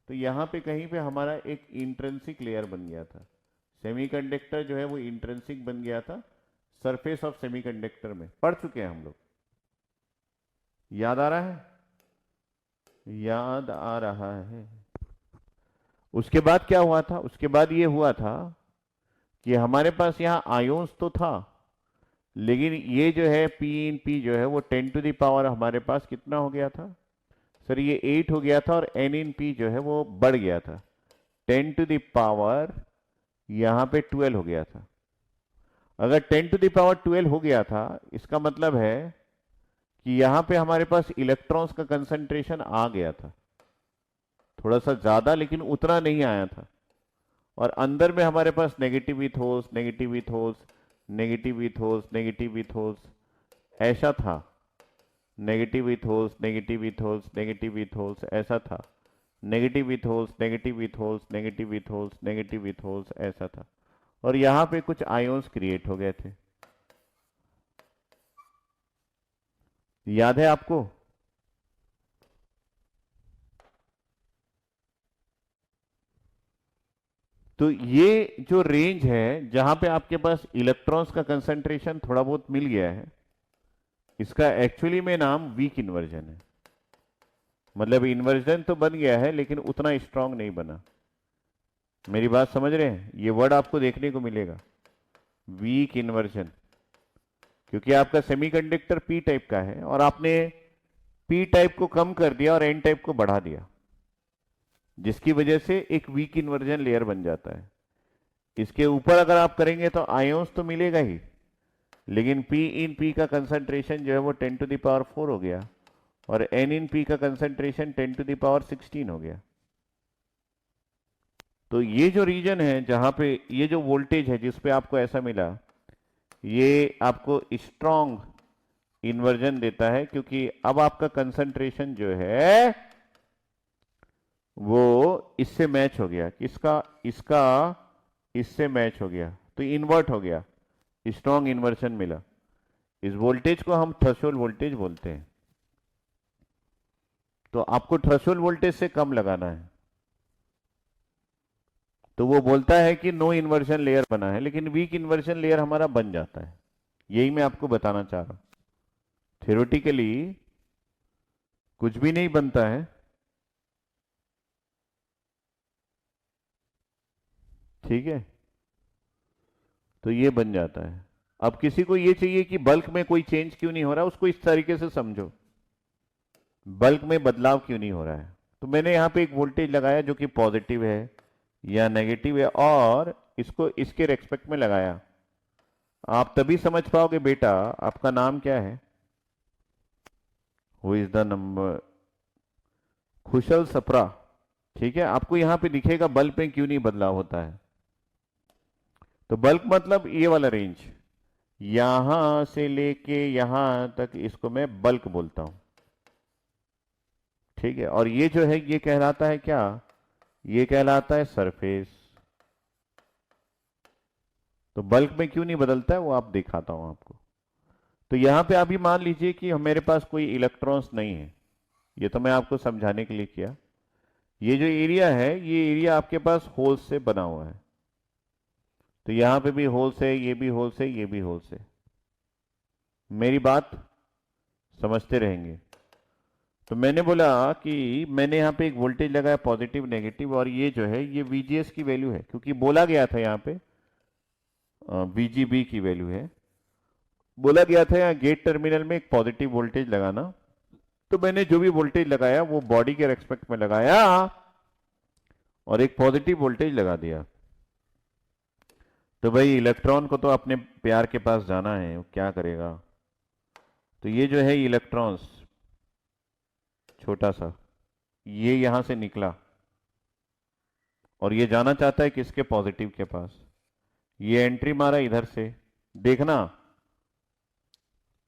तो यहाँ पे कहीं पे हमारा एक इंट्रिंसिक लेयर बन गया था। सेमीकंडक्टर जो है वो इंट्रिंसिक बन गया था सरफेस ऑफ सेमीकंडक्टर में। पढ़ चुके हैं हम लोग, याद आ रहा है? याद आ रहा है। उसके बाद क्या हुआ था? उसके बाद ये हुआ था कि हमारे पास यहां आयोन्स तो था, लेकिन ये जो है पी इन पी जो है वो 10 टू द पावर हमारे पास कितना हो गया था सर? ये 8 हो गया था, और एन इन पी जो है वो बढ़ गया था, 10 टू द पावर यहां पे 12 हो गया था। अगर 10 टू द पावर 12 हो गया था, इसका मतलब है कि यहां पे हमारे पास इलेक्ट्रॉन्स का कंसंट्रेशन आ गया था, थोड़ा सा ज्यादा, लेकिन उतना नहीं आया था। और अंदर में हमारे पास negative with holes, negative with holes, negative with holes, negative with holes, ऐसा था। Negative with holes, negative with holes, negative with holes, ऐसा था। Negative with holes, negative with holes, negative with holes, negative with holes, ऐसा था। और यहां पे कुछ आयोन्स क्रिएट हो गए थे, याद है आपको? तो ये जो रेंज है जहां पे आपके पास इलेक्ट्रॉन्स का कंसंट्रेशन थोड़ा बहुत मिल गया है, इसका एक्चुअली में नाम वीक इन्वर्जन है। मतलब इन्वर्जन तो बन गया है, लेकिन उतना स्ट्रांग नहीं बना। मेरी बात समझ रहे हैं? ये वर्ड आपको देखने को मिलेगा, वीक इन्वर्जन, क्योंकि आपका सेमीकंडक्टर पी टाइप का है और आपने पी टाइप को कम कर दिया और एन टाइप को बढ़ा दिया, जिसकी वजह से एक वीक इन्वर्जन लेयर बन जाता है। इसके ऊपर अगर आप करेंगे तो आयोन्स तो मिलेगा ही, लेकिन पी इन पी का कंसंट्रेशन जो है वो 10 टू द पावर 4 हो गया और एन इन पी का कंसंट्रेशन 10 टू द पावर 16 हो गया। तो ये जो रीजन है जहां पे ये जो वोल्टेज है जिस पे आपको ऐसा मिला, ये आपको स्ट्रॉन्ग इन्वर्जन देता है, क्योंकि अब आपका कंसंट्रेशन जो है वो इससे मैच हो गया, किसका? इसका इससे मैच हो गया, तो इन्वर्ट हो गया, स्ट्रॉन्ग इन्वर्जन मिला। इस वोल्टेज को हम थ्रेशोल्ड वोल्टेज बोलते हैं। तो आपको थ्रेशोल्ड वोल्टेज से कम लगाना है, तो वो बोलता है कि नो इन्वर्जन लेयर बना है, लेकिन वीक इन्वर्जन लेयर हमारा बन जाता है। यही मैं आपको बताना चाह रहा हूं। थ्योरेटिकली कुछ भी नहीं बनता है, ठीक है, तो ये बन जाता है। अब किसी को ये चाहिए कि बल्क में कोई चेंज क्यों नहीं हो रहा, उसको इस तरीके से समझो, बल्क में बदलाव क्यों नहीं हो रहा है। तो मैंने यहां पे एक वोल्टेज लगाया जो कि पॉजिटिव है या नेगेटिव है, और इसको इसके रेस्पेक्ट में लगाया। आप तभी समझ पाओगे बेटा, आपका नाम क्या है? Who is the number? Khushal Sapra, ठीक है। आपको यहां पे दिखेगा बल्ब में क्यों नहीं बदलाव होता है। तो बल्ब मतलब ये वाला रेंज, यहां से लेके यहां तक, इसको मैं बल्क बोलता हूं, ठीक है। और ये जो है ये कहलाता है क्या? ये कहलाता है सरफेस। तो बल्क में क्यों नहीं बदलता है वो आप दिखाता हूं आपको। तो यहां पे अभी मान लीजिए कि मेरे पास कोई इलेक्ट्रॉन्स नहीं है, ये तो मैं आपको समझाने के लिए किया। ये जो एरिया है ये एरिया आपके पास होल्स से बना हुआ है, तो यहां पे भी होल्स है, ये भी होल्स है, ये भी होल्स है। मेरी बात समझते रहेंगे। तो मैंने बोला कि मैंने यहां पे एक वोल्टेज लगाया पॉजिटिव नेगेटिव, और ये जो है ये VGS की वैल्यू है, क्योंकि बोला गया था यहां पे VGB की वैल्यू है, बोला गया था यहाँ गेट टर्मिनल में एक पॉजिटिव वोल्टेज लगाना। तो मैंने जो भी वोल्टेज लगाया वो बॉडी के रेस्पेक्ट में लगाया और एक पॉजिटिव वोल्टेज लगा दिया। तो भाई इलेक्ट्रॉन को तो अपने प्यार के पास जाना है, वो क्या करेगा। तो ये जो है इलेक्ट्रॉन्स छोटा सा, ये यहां से निकला और ये जाना चाहता है किसके? पॉजिटिव के पास। ये एंट्री मारा इधर से, देखना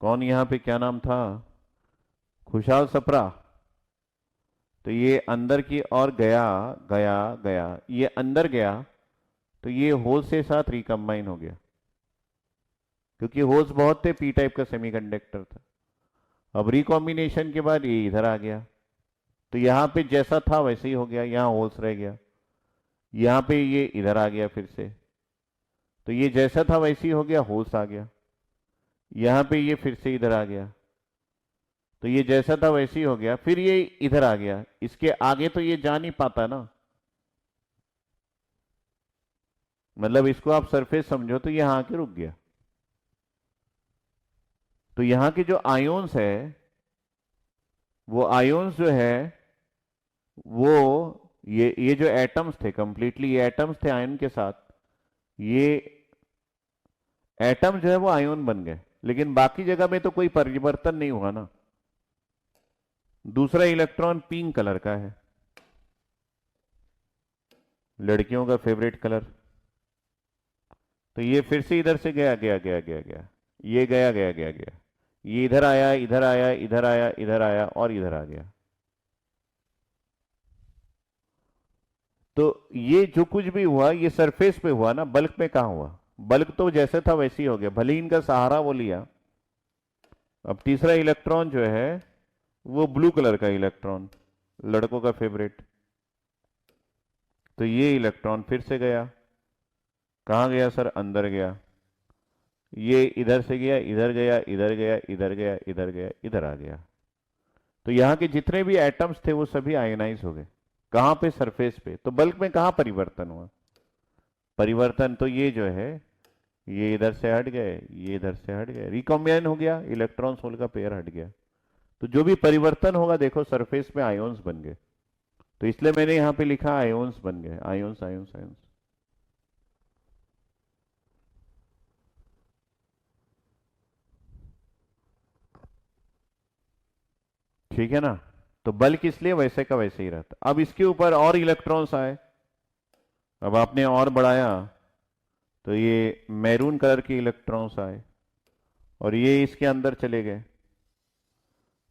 कौन यहां पे, क्या नाम था? खुशहाल सप्रा। तो ये अंदर की ओर गया गया गया, ये अंदर गया, तो ये होल्स के साथ रिकम्बाइन हो गया, क्योंकि होल्स बहुत थे, पी टाइप का सेमीकंडक्टर था। अब रिकॉम्बिनेशन के बाद ये इधर आ गया, तो यहां पे जैसा था वैसे ही हो गया, यहां होल्स रह गया, यहां पे ये इधर आ गया फिर से, तो ये जैसा था वैसे ही हो गया, होल्स आ गया। यहां पे ये फिर से इधर आ गया, तो ये जैसा था वैसे ही हो गया, फिर ये इधर आ गया। इसके आगे तो ये जा नहीं पाता ना, मतलब इसको आप सरफेस समझो, तो यहां आके रुक गया। तो यहां के जो आयोन्स है, वो आयोन्स जो है वो ये जो एटम्स थे, कंप्लीटली ये एटम्स थे आयन के साथ, ये एटम जो है वो आयोन बन गए, लेकिन बाकी जगह में तो कोई परिवर्तन नहीं हुआ ना। दूसरा इलेक्ट्रॉन पिंक कलर का है, लड़कियों का फेवरेट कलर। तो ये फिर से इधर से गया गया गया गया गया, ये गया गया गया गया, ये इधर आया इधर आया इधर आया इधर आया और इधर आ गया। तो ये जो कुछ भी हुआ ये सरफेस पे हुआ ना, बल्क में कहां हुआ? बल्क तो जैसे था वैसे ही हो गया, भले ही इनका सहारा वो लिया। अब तीसरा इलेक्ट्रॉन जो है वो ब्लू कलर का इलेक्ट्रॉन, लड़कों का फेवरेट। तो ये इलेक्ट्रॉन फिर से गया, कहां गया सर? अंदर गया। ये इधर से गया, इधर गया, इधर गया, इधर गया, इधर गया, इधर आ गया। तो यहां के जितने भी एटम्स थे वो सभी आयोनाइज हो गए। कहां पे? सरफेस पे। तो बल्क में कहां परिवर्तन हुआ? परिवर्तन तो ये जो है ये इधर से हट गए, ये इधर से हट गए, रिकॉम्बाइन हो गया, इलेक्ट्रॉन होल का पेयर हट गया। तो जो भी परिवर्तन होगा देखो सरफेस में आयोन्स बन गए, तो इसलिए मैंने यहां पे लिखा आयोन्स बन गए, आयोन्स आयोन्स आयोन्स। ठीक है ना। तो बल किस लिए वैसे का वैसे ही रहता। अब इसके ऊपर और इलेक्ट्रॉन्स आए, अब आपने और बढ़ाया तो ये मैरून कलर के इलेक्ट्रॉन्स आए और ये इसके अंदर चले गए।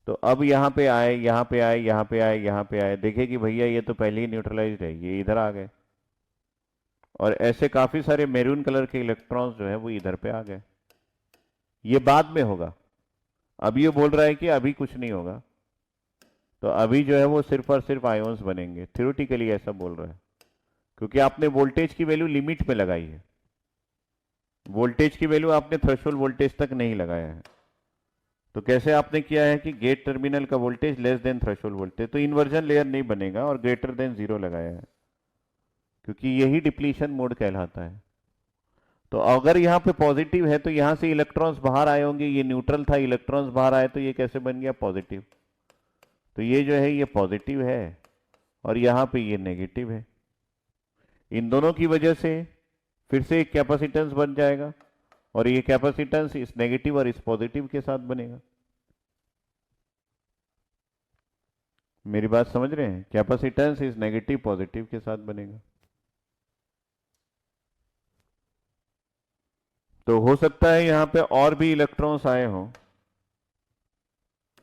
तो अब यहां पे आए, यहां पे आए, यहां पे आए, यहां पे आए, देखे कि भैया ये तो पहले ही न्यूट्रलाइज्ड है, ये इधर आ गए। और ऐसे काफी सारे मैरून कलर के इलेक्ट्रॉन्स जो है वो इधर पे आ गए। ये बाद में होगा, अब ये बोल रहा है कि अभी कुछ नहीं होगा। तो अभी जो है वो सिर्फ और सिर्फ आयोन्स बनेंगे, थ्योरेटिकली ऐसा बोल रहा है, क्योंकि आपने वोल्टेज की वैल्यू लिमिट में लगाई है। वोल्टेज की वैल्यू आपने थ्रेशोल्ड वोल्टेज तक नहीं लगाया है। तो कैसे आपने किया है कि गेट टर्मिनल का voltage less than threshold voltage, तो इन्वर्जन लेयर नहीं बनेगा और ग्रेटर देन जीरो लगाया है, क्योंकि यही डिप्लीशन मोड कहलाता है। तो अगर यहाँ पे पॉजिटिव है तो यहां से इलेक्ट्रॉन्स बाहर आए होंगे, ये न्यूट्रल था, इलेक्ट्रॉन्स बाहर आए तो ये कैसे बन गया पॉजिटिव। तो ये जो है ये पॉजिटिव है और यहां पे ये नेगेटिव है। इन दोनों की वजह से फिर से एक कैपेसिटेंस बन जाएगा और ये कैपेसिटेंस इस नेगेटिव और इस पॉजिटिव के साथ बनेगा। मेरी बात समझ रहे हैं, कैपेसिटेंस इस नेगेटिव पॉजिटिव के साथ बनेगा। तो हो सकता है यहां पे और भी इलेक्ट्रॉन्स आए हो,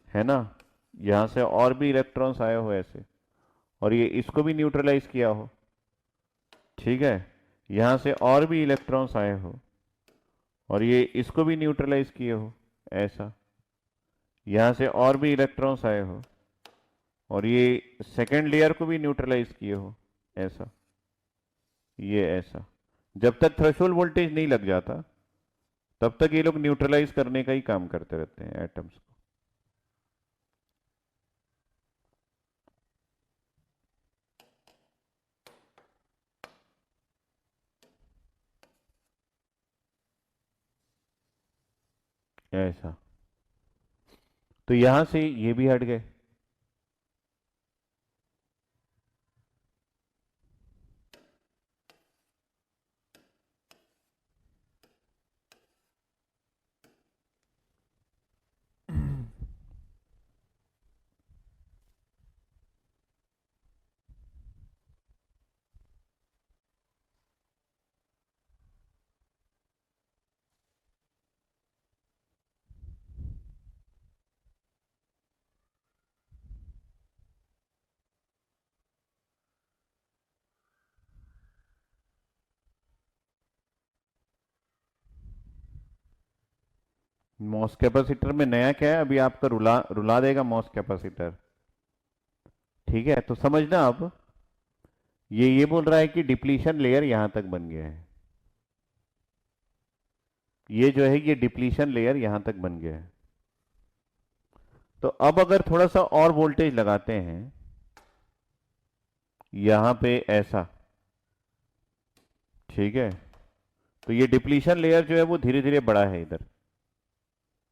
है ना, यहां से और भी इलेक्ट्रॉन्स आए हो ऐसे, और ये इसको भी न्यूट्रलाइज किया हो। ठीक है, यहां से और भी इलेक्ट्रॉन्स आए हो और ये इसको भी न्यूट्रलाइज किए हो ऐसा। यहां से और भी इलेक्ट्रॉन्स आए हो और ये सेकेंड लेयर को भी न्यूट्रलाइज किए हो ऐसा, ये ऐसा। जब तक थ्रेशोल्ड वोल्टेज नहीं लग जाता तब तक ये लोग न्यूट्रलाइज करने का ही काम करते रहते हैं एटम्स को। ऐसा। तो यहां से ये भी हट गए। मॉस कैपेसिटर में नया क्या है, अभी आपका रुला रुला देगा मॉस कैपेसिटर। ठीक है, तो समझना अब ये बोल रहा है कि डिप्लीशन लेयर यहां तक बन गया है, ये जो है ये डिप्लीशन लेयर यहां तक बन गया है। तो अब अगर थोड़ा सा और वोल्टेज लगाते हैं यहां पे ऐसा, ठीक है, तो ये डिप्लीशन लेयर जो है वो धीरे धीरे बड़ा है इधर।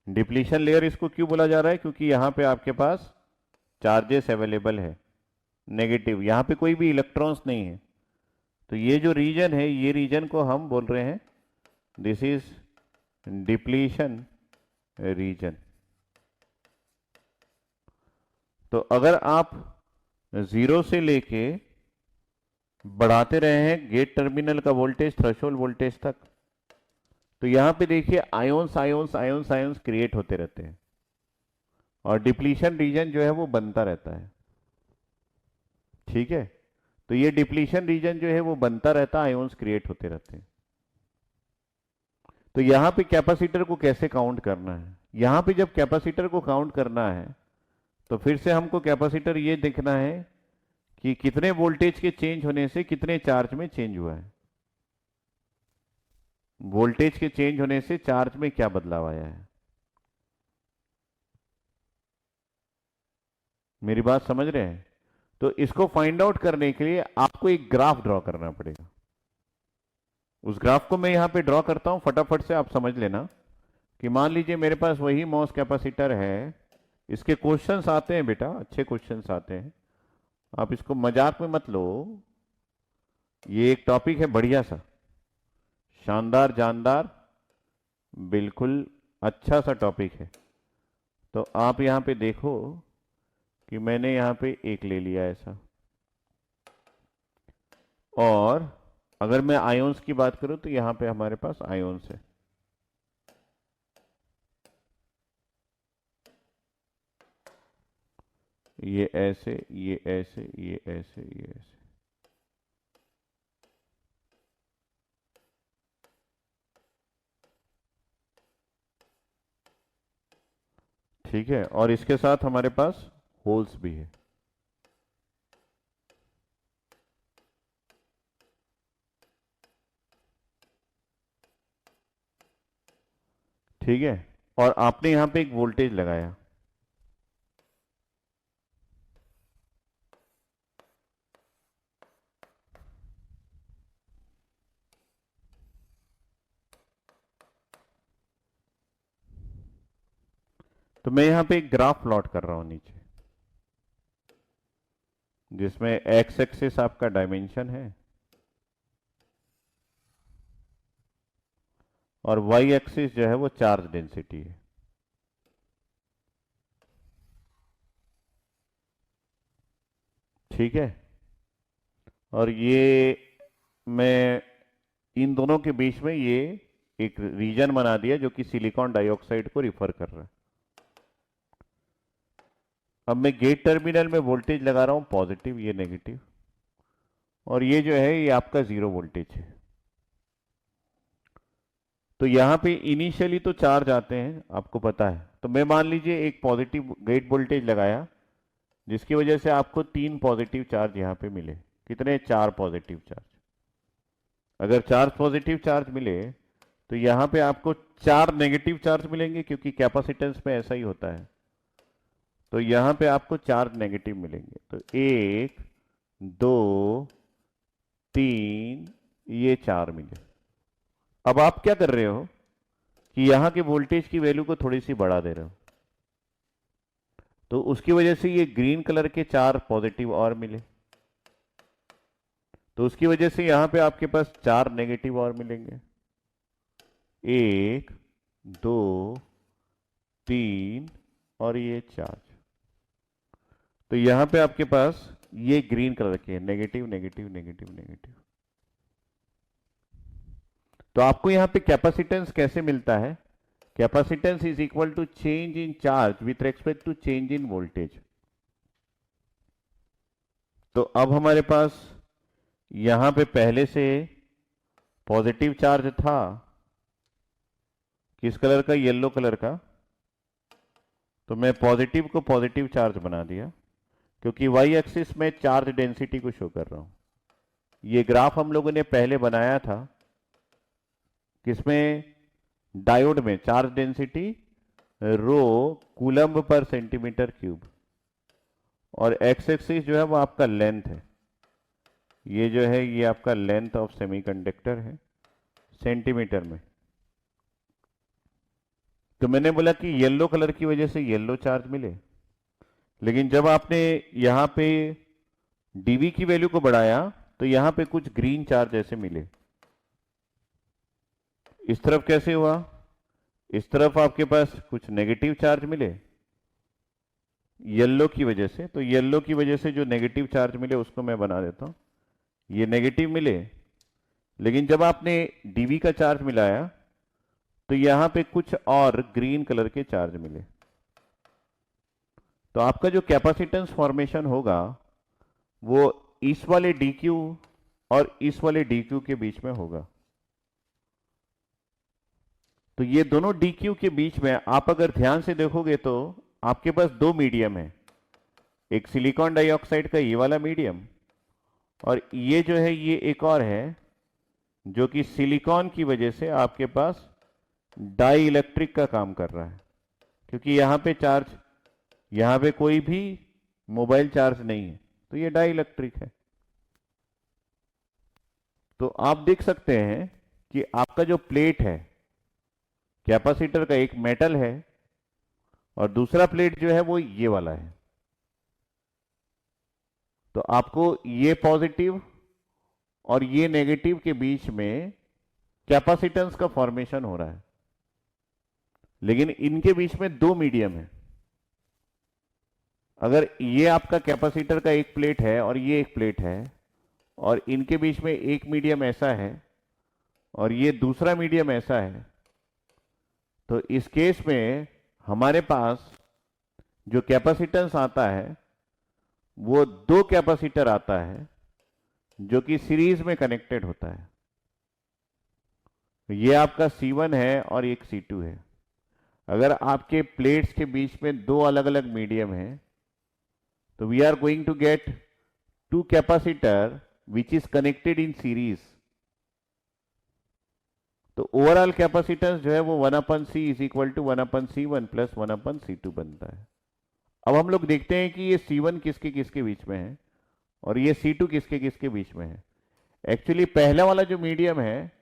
डिप्लीशन लेयर इसको क्यों बोला जा रहा है, क्योंकि यहां पे आपके पास चार्जेस अवेलेबल है नेगेटिव, यहां पे कोई भी इलेक्ट्रॉन्स नहीं है। तो ये जो रीजन है ये रीजन को हम बोल रहे हैं दिस इज डिप्लीशन रीजन। तो अगर आप जीरो से लेके बढ़ाते रहे हैं गेट टर्मिनल का वोल्टेज थ्रेशोल्ड वोल्टेज तक, तो यहां पे देखिए ions ions ions ions create होते रहते हैं और डिप्लीशन रीजन जो है वो बनता रहता है। ठीक है, तो ये डिप्लीशन रीजन जो है वो बनता रहता है, आयोन्स क्रिएट होते रहते हैं। तो यहां पे कैपेसिटर को कैसे काउंट करना है, यहां पे जब कैपेसिटर को काउंट करना है तो फिर से हमको कैपेसिटर ये देखना है कि कितने वोल्टेज के चेंज होने से कितने चार्ज में चेंज हुआ है, वोल्टेज के चेंज होने से चार्ज में क्या बदलाव आया है। मेरी बात समझ रहे हैं। तो इसको फाइंड आउट करने के लिए आपको एक ग्राफ ड्रॉ करना पड़ेगा। उस ग्राफ को मैं यहां पे ड्रॉ करता हूं, फटाफट से आप समझ लेना कि मान लीजिए मेरे पास वही मॉस कैपेसिटर है। इसके क्वेश्चंस आते हैं बेटा, अच्छे क्वेश्चंस आते हैं, आप इसको मजाक में मत लो। ये एक टॉपिक है बढ़िया सा, शानदार जानदार, बिल्कुल अच्छा सा टॉपिक है। तो आप यहां पे देखो कि मैंने यहां पे एक ले लिया ऐसा, और अगर मैं आयोन्स की बात करूं तो यहां पे हमारे पास आयोन्स है। ये ऐसे, ये ऐसे, ये ऐसे, ये ऐसे। ठीक है, और इसके साथ हमारे पास होल्स भी है। ठीक है, और आपने यहां पे एक वोल्टेज लगाया। तो मैं यहां पे एक ग्राफ प्लॉट कर रहा हूं नीचे, जिसमें एक्स एक्सिस आपका डायमेंशन है और वाई एक्सिस जो है वो चार्ज डेंसिटी है। ठीक है, और ये मैं इन दोनों के बीच में ये एक रीजन बना दिया जो कि सिलिकॉन डाइऑक्साइड को रिफर कर रहा है। अब मैं गेट टर्मिनल में वोल्टेज लगा रहा हूं पॉजिटिव, ये नेगेटिव, और ये जो है ये आपका जीरो वोल्टेज है। तो यहां पे इनिशियली तो चार्ज आते हैं, आपको पता है। तो मैं मान लीजिए एक पॉजिटिव गेट वोल्टेज लगाया, जिसकी वजह से आपको 3 पॉजिटिव चार्ज यहां पे मिले। कितने? 4 पॉजिटिव चार्ज। अगर 4 पॉजिटिव चार्ज मिले तो यहां पे आपको 4 नेगेटिव चार्ज मिलेंगे, क्योंकि कैपेसिटेंस में ऐसा ही होता है। तो यहां पे आपको 4 नेगेटिव मिलेंगे। तो 1 2 3, ये 4 मिले। अब आप क्या कर रहे हो कि यहां के वोल्टेज की वैल्यू को थोड़ी सी बढ़ा दे रहे हो, तो उसकी वजह से ये ग्रीन कलर के 4 पॉजिटिव और मिले। तो उसकी वजह से यहां पे आपके पास 4 नेगेटिव और मिलेंगे। 1 2 3 और ये 4। तो यहां पे आपके पास ये ग्रीन कलर के नेगेटिव नेगेटिव नेगेटिव नेगेटिव। तो आपको यहां पे कैपेसिटेंस कैसे मिलता है? Capacitance is equal to change in charge with respect to change in voltage. तो अब हमारे पास यहां पे पहले से पॉजिटिव चार्ज था, किस कलर का? येलो कलर का। तो मैं पॉजिटिव को पॉजिटिव चार्ज बना दिया, क्योंकि वाई एक्सिस में चार्ज डेंसिटी को शो कर रहा हूं। ये ग्राफ हम लोगों ने पहले बनाया था, किसमें? डायोड में। चार्ज डेंसिटी रो कूलम्ब पर सेंटीमीटर क्यूब, और एक्स एक्सिस जो है वो आपका लेंथ है। ये जो है ये आपका लेंथ ऑफ सेमीकंडक्टर है सेंटीमीटर में। तो मैंने बोला कि येलो कलर की वजह से येलो चार्ज मिले, लेकिन जब आपने यहां पे डीवी की वैल्यू को बढ़ाया तो यहां पे कुछ ग्रीन चार्ज ऐसे मिले। इस तरफ कैसे हुआ? इस तरफ आपके पास कुछ नेगेटिव चार्ज मिले येलो की वजह से। तो येलो की वजह से जो नेगेटिव चार्ज मिले उसको मैं बना देता हूं, ये नेगेटिव मिले। लेकिन जब आपने डीवी का चार्ज मिलाया तो यहां पे कुछ और ग्रीन कलर के चार्ज मिले। तो आपका जो कैपेसिटेंस फॉर्मेशन होगा वो इस वाले डीक्यू और इस वाले डीक्यू के बीच में होगा। तो ये दोनों डीक्यू के बीच में आप अगर ध्यान से देखोगे तो आपके पास 2 मीडियम है, एक सिलिकॉन डाइऑक्साइड का ये वाला मीडियम, और ये जो है ये एक और है, जो कि सिलिकॉन की वजह से आपके पास डाई इलेक्ट्रिक का काम कर रहा है, क्योंकि यहां पे चार्ज, यहां पे कोई भी मोबाइल चार्ज नहीं है, तो ये डाई इलेक्ट्रिक है। तो आप देख सकते हैं कि आपका जो प्लेट है, कैपेसिटर का एक मेटल है और दूसरा प्लेट जो है वो ये वाला है, तो आपको ये पॉजिटिव और ये नेगेटिव के बीच में कैपेसिटेंस का फॉर्मेशन हो रहा है, लेकिन इनके बीच में दो मीडियम है। अगर ये आपका कैपेसिटर का एक प्लेट है और ये एक प्लेट है और इनके बीच में एक मीडियम ऐसा है और ये दूसरा मीडियम ऐसा है, तो इस केस में हमारे पास जो कैपेसिटेंस आता है वो दो कैपेसिटर आता है जो कि सीरीज में कनेक्टेड होता है। ये आपका C1 है और एक C2 है। अगर आपके प्लेट्स के बीच में दो अलग अलग मीडियम है तो we are going to get to capacitor which is connected in series. तो ओवरऑल कैपेसिटेंस जो है वो 1/C is equal to 1/C1 plus 1/C2 बनता है। अब हम लोग देखते हैं कि ये C1 किसके किसके बीच में है और ये C2 किसके किसके बीच में है। एक्चुअली पहला वाला जो मीडियम है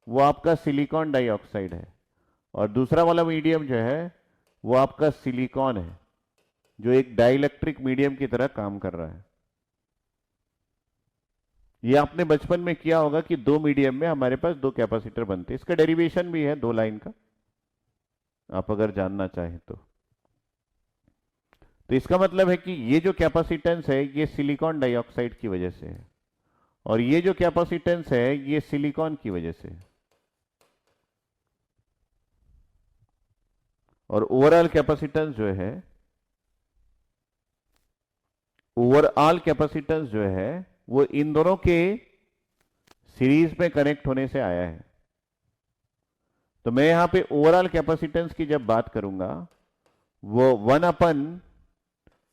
वो आपका सिलिकॉन डाइऑक्साइड है और दूसरा वाला मीडियम जो है वो आपका सिलिकॉन है, जो एक डाइइलेक्ट्रिक मीडियम की तरह काम कर रहा है। ये आपने बचपन में किया होगा कि दो मीडियम में हमारे पास दो कैपेसिटर बनते हैं। इसका डेरिवेशन भी है दो लाइन का, आप अगर जानना चाहें तो इसका मतलब है कि ये जो कैपेसिटेंस है ये सिलिकॉन डाइऑक्साइड की वजह से है और ये जो कैपेसिटेंस है ये सिलिकॉन की वजह से है। और ओवरऑल कैपेसिटेंस जो है, ओवरऑल कैपेसिटेंस जो है वो इन दोनों के सीरीज में कनेक्ट होने से आया है। तो मैं यहां पे ओवरऑल कैपेसिटेंस की जब बात करूंगा वो 1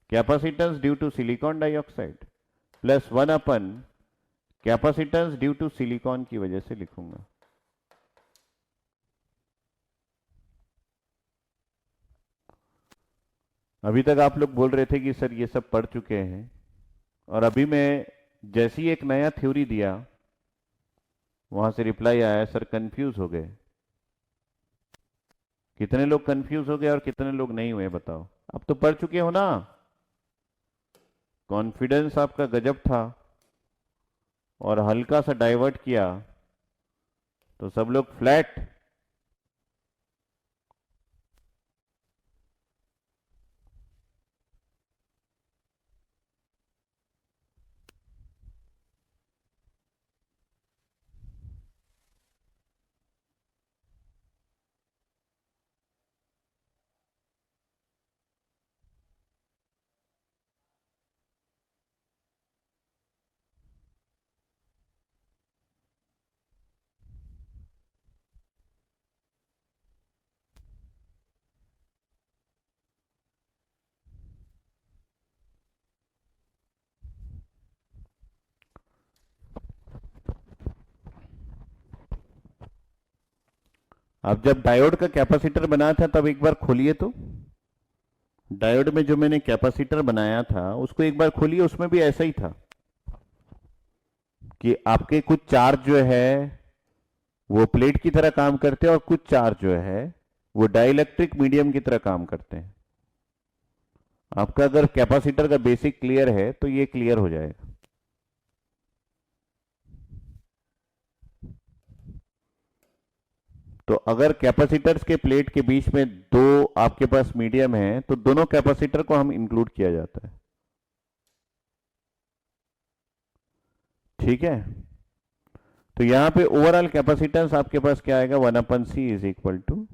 capacitance due to silicon dioxide plus 1 capacitance due to silicon की वजह से लिखूंगा। अभी तक आप लोग बोल रहे थे कि सर ये सब पढ़ चुके हैं, और अभी मैं जैसे ही एक नया थ्योरी दिया वहां से रिप्लाई आया सर कंफ्यूज हो गए। कितने लोग कंफ्यूज हो गए और कितने लोग नहीं हुए बताओ? आप तो पढ़ चुके हो ना, कॉन्फिडेंस आपका गजब था और हल्का सा डाइवर्ट किया तो सब लोग फ्लैट। अब जब डायोड का कैपेसिटर बनाया था तब एक बार खोलिए तो, डायोड में जो मैंने कैपेसिटर बनाया था उसको एक बार खोलिए, उसमें भी ऐसा ही था कि आपके कुछ चार्ज जो है वो प्लेट की तरह काम करते हैं और कुछ चार्ज जो है वो डाइइलेक्ट्रिक मीडियम की तरह काम करते हैं। आपका अगर कैपेसिटर का बेसिक क्लियर है तो ये क्लियर हो जाएगा। तो अगर कैपेसिटर्स के प्लेट के बीच में दो आपके पास मीडियम है तो दोनों कैपेसिटर को हम इंक्लूड किया जाता है। ठीक है, तो यहां पे ओवरऑल कैपेसिटेंस आपके पास क्या आएगा, 1/C इज इक्वल टू,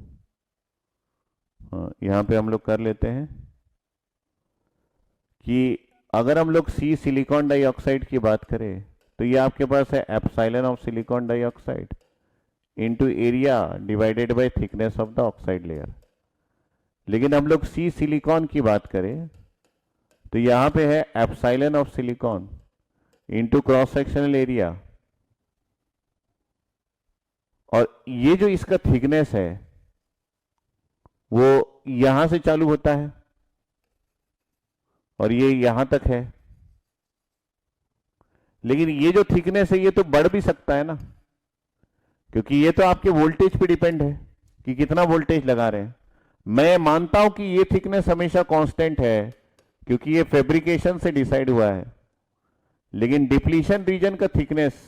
यहां पे हम लोग कर लेते हैं कि अगर हम लोग C सिलिकॉन डाइऑक्साइड की बात करें तो ये आपके पास है epsilon of silicon dioxide into area divided bye thickness of the oxide layer. लेकिन हम लोग C सिलिकॉन की बात करें तो यहां पे है epsilon of silicon into cross sectional area, और ये जो इसका थिकनेस है वो यहां से चालू होता है और ये यहां तक है। लेकिन ये जो थिकनेस है ये तो बढ़ भी सकता है ना, क्योंकि ये तो आपके वोल्टेज पे डिपेंड है कि कितना वोल्टेज लगा रहे हैं। मैं मानता हूं कि ये थिकनेस हमेशा कांस्टेंट है क्योंकि ये फैब्रिकेशन से डिसाइड हुआ है, लेकिन डिप्लीशन रीजन का थिकनेस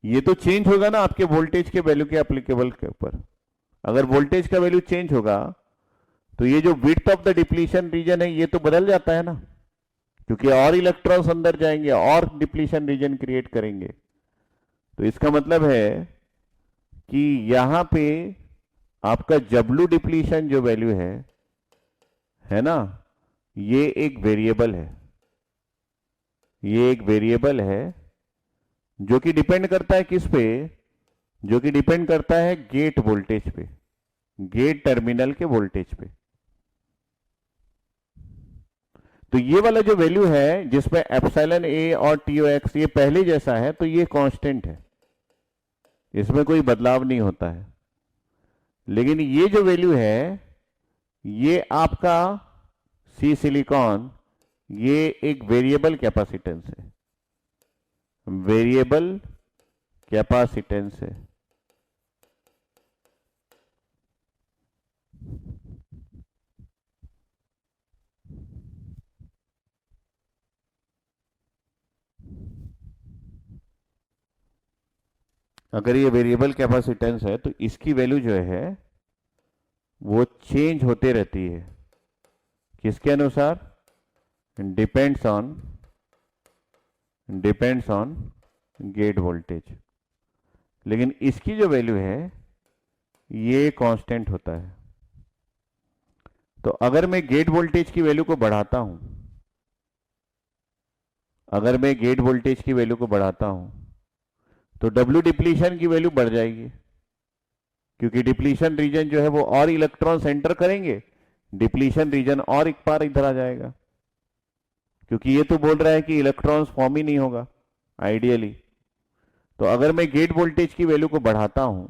ये तो चेंज होगा ना आपके वोल्टेज के वैल्यू के एप्लीकेबल के ऊपर। अगर वोल्टेज का वैल्यू चेंज होगा तो ये जो width of the depletion region है ये तो बदल जाता है ना, क्योंकि और इलेक्ट्रॉन्स अंदर जाएंगे और डिप्लीशन रीजन क्रिएट करेंगे। तो इसका मतलब है कि यहां पे आपका जबलू डिप्लीशन जो वैल्यू है ना, ये एक वेरिएबल है, ये एक वेरिएबल है जो कि डिपेंड करता है किस पे, जो कि डिपेंड करता है गेट वोल्टेज पे, गेट टर्मिनल के वोल्टेज पे। तो ये वाला जो वैल्यू है जिसमें एप्सिलॉन ए और टीओ एक्स ये पहले जैसा है तो ये कांस्टेंट है, इसमें कोई बदलाव नहीं होता है। लेकिन ये जो वैल्यू है ये आपका सी सिलिकॉन, ये एक वेरिएबल कैपेसिटेंस है, वेरिएबल कैपेसिटेंस है। अगर ये वेरिएबल कैपेसिटेंस है तो इसकी वैल्यू जो है वो चेंज होते रहती है, किसके अनुसार? Depends on gate voltage. लेकिन इसकी जो वैल्यू है ये कांस्टेंट होता है। तो अगर मैं गेट वोल्टेज की वैल्यू को बढ़ाता हूं, अगर मैं गेट वोल्टेज की वैल्यू को बढ़ाता हूं तो डब्ल्यू डिप्लीशन की वैल्यू बढ़ जाएगी, क्योंकि डिप्लीशन रीजन जो है वो और इलेक्ट्रॉन एंटर करेंगे, डिप्लीशन रीजन और एक बार इधर आ जाएगा, क्योंकि ये तो बोल रहा है कि इलेक्ट्रॉन्स फॉर्म ही नहीं होगा आइडियली। तो अगर मैं गेट वोल्टेज की वैल्यू को बढ़ाता हूं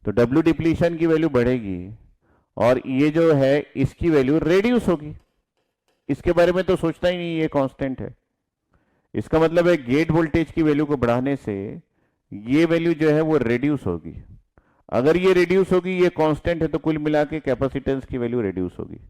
तो डब्ल्यू डिप्लीशन की वैल्यू बढ़ेगी और ये जो है इसकी वैल्यू रेड्यूस होगी। इसके बारे में तो सोचना ही नहीं, ये कांस्टेंट है। इसका मतलब है गेट वोल्टेज की वैल्यू को बढ़ाने से ये वैल्यू जो है वो रेड्यूस होगी। अगर ये रेड्यूस होगी, ये कांस्टेंट है, तो कुल मिला के कैपेसिटेंस की वैल्यू रेड्यूस होगी।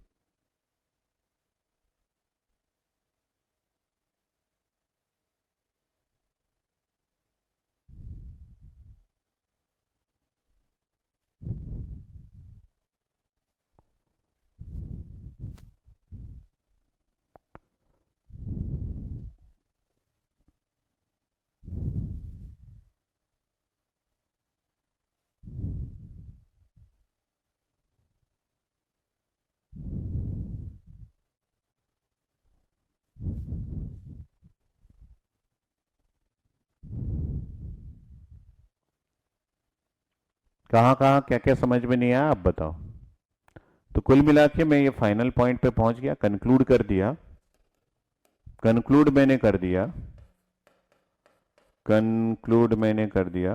कहां कहां क्या क्या समझ में नहीं आया आप बताओ। तो कुल मिला के मैं ये फाइनल पॉइंट पे पहुंच गया, कंक्लूड कर दिया, कंक्लूड मैंने कर दिया, कंक्लूड मैंने कर दिया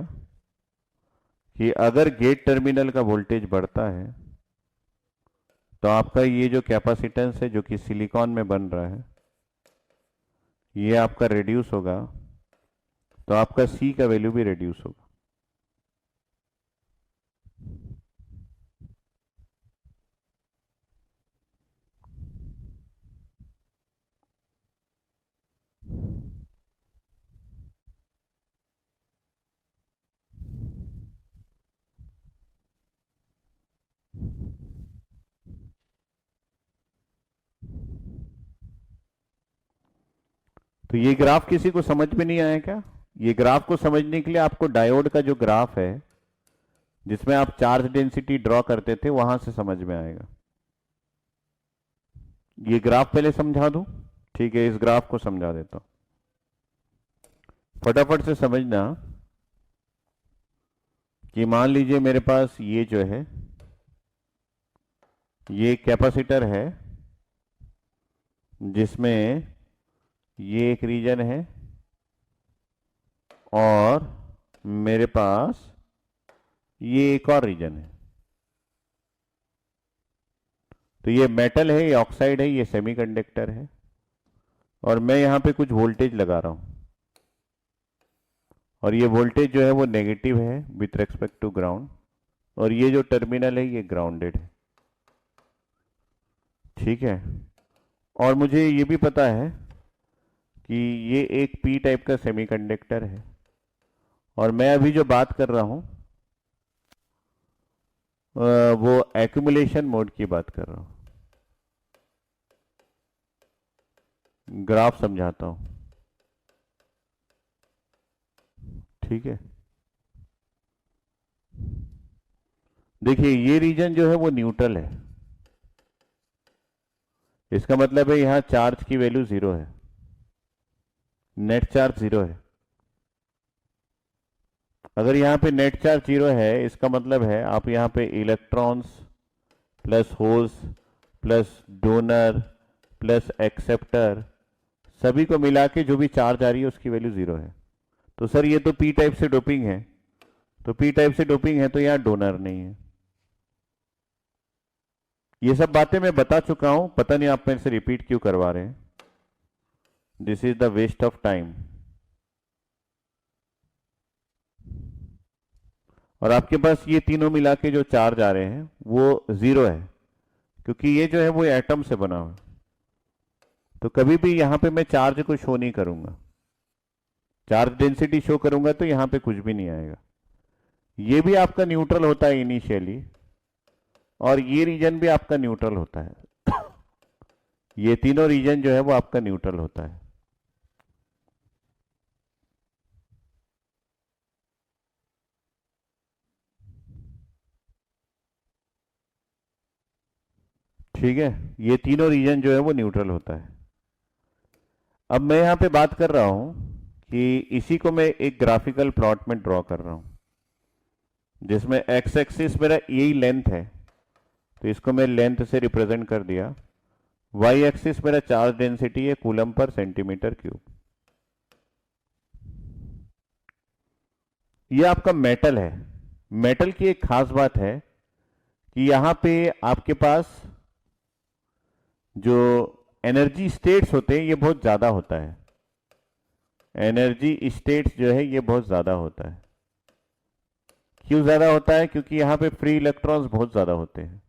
कि अगर गेट टर्मिनल का वोल्टेज बढ़ता है तो आपका ये जो कैपेसिटेंस है जो कि सिलिकॉन में बन रहा है ये आपका रिड्यूस होगा, तो आपका सी का वैल्यू भी रिड्यूस होगा। तो ये ग्राफ किसी को समझ में नहीं आया क्या? ये ग्राफ को समझने के लिए आपको डायोड का जो ग्राफ है जिसमें आप चार्ज डेंसिटी ड्रॉ करते थे वहां से समझ में आएगा। ये ग्राफ पहले समझा दूं? ठीक है, इस ग्राफ को समझा देता हूं, फटाफट से समझना। कि मान लीजिए मेरे पास ये जो है ये कैपेसिटर है जिसमें ये एक रीजन है और मेरे पास ये एक और रीजन है। तो ये मेटल है, ये ऑक्साइड है, ये सेमीकंडक्टर है और मैं यहां पे कुछ वोल्टेज लगा रहा हूं और ये वोल्टेज जो है वो नेगेटिव है विथ रेस्पेक्ट टू ग्राउंड, और ये जो टर्मिनल है ये ग्राउंडेड है। ठीक है, और मुझे ये भी पता है कि ये एक पी टाइप का सेमीकंडक्टर है, और मैं अभी जो बात कर रहा हूं वो एक्यूमुलेशन मोड की बात कर रहा हूं। ग्राफ समझाता हूं, ठीक है। देखिए ये रीजन जो है वो न्यूट्रल है, इसका मतलब है यहां चार्ज की वैल्यू 0 है, नेट चार्ज 0 है। अगर यहां पे नेट चार्ज 0 है, इसका मतलब है आप यहां पे electrons plus holes plus donor plus acceptor सभी को मिला के जो भी चार्ज आ रही है उसकी वैल्यू 0 है। तो सर ये तो पी टाइप से डोपिंग है, तो पी टाइप से डोपिंग है तो यहां डोनर नहीं है। ये सब बातें मैं बता चुका हूं, पता नहीं आप मेरे से रिपीट क्यों करवा रहे हैं। This is the waste of time. और आपके पास ये तीनों मिला के जो चार्ज आ रहे हैं वो 0 है, क्योंकि ये जो है वो एटम से बना हुआ है। तो कभी भी यहां पे मैं चार्ज को शो नहीं करूंगा, चार्ज डेंसिटी शो करूंगा तो यहां पे कुछ भी नहीं आएगा। ये भी आपका न्यूट्रल होता है इनिशियली, और ये रीजन भी आपका न्यूट्रल होता है। ये तीनों रीजन जो है वो आपका न्यूट्रल होता है। ठीक है, ये तीनों रीजन जो है वो न्यूट्रल होता है। अब मैं यहां पे बात कर रहा हूं कि इसी को मैं एक ग्राफिकल प्लॉट में ड्रॉ कर रहा हूं, जिसमें एक्स एक्सिस मेरा यही लेंथ है, तो इसको मैं लेंथ से रिप्रेजेंट कर दिया। वाई एक्सिस मेरा चार्ज डेंसिटी है कूलम पर सेंटीमीटर क्यूब। ये आपका मेटल है। मेटल की एक खास बात है कि यहां पे आपके पास जो एनर्जी स्टेट्स होते हैं ये बहुत ज्यादा होता है। एनर्जी स्टेट्स जो है ये बहुत ज्यादा होता है। क्यों ज्यादा होता है? क्योंकि यहां पे फ्री इलेक्ट्रॉन्स बहुत ज्यादा होते हैं।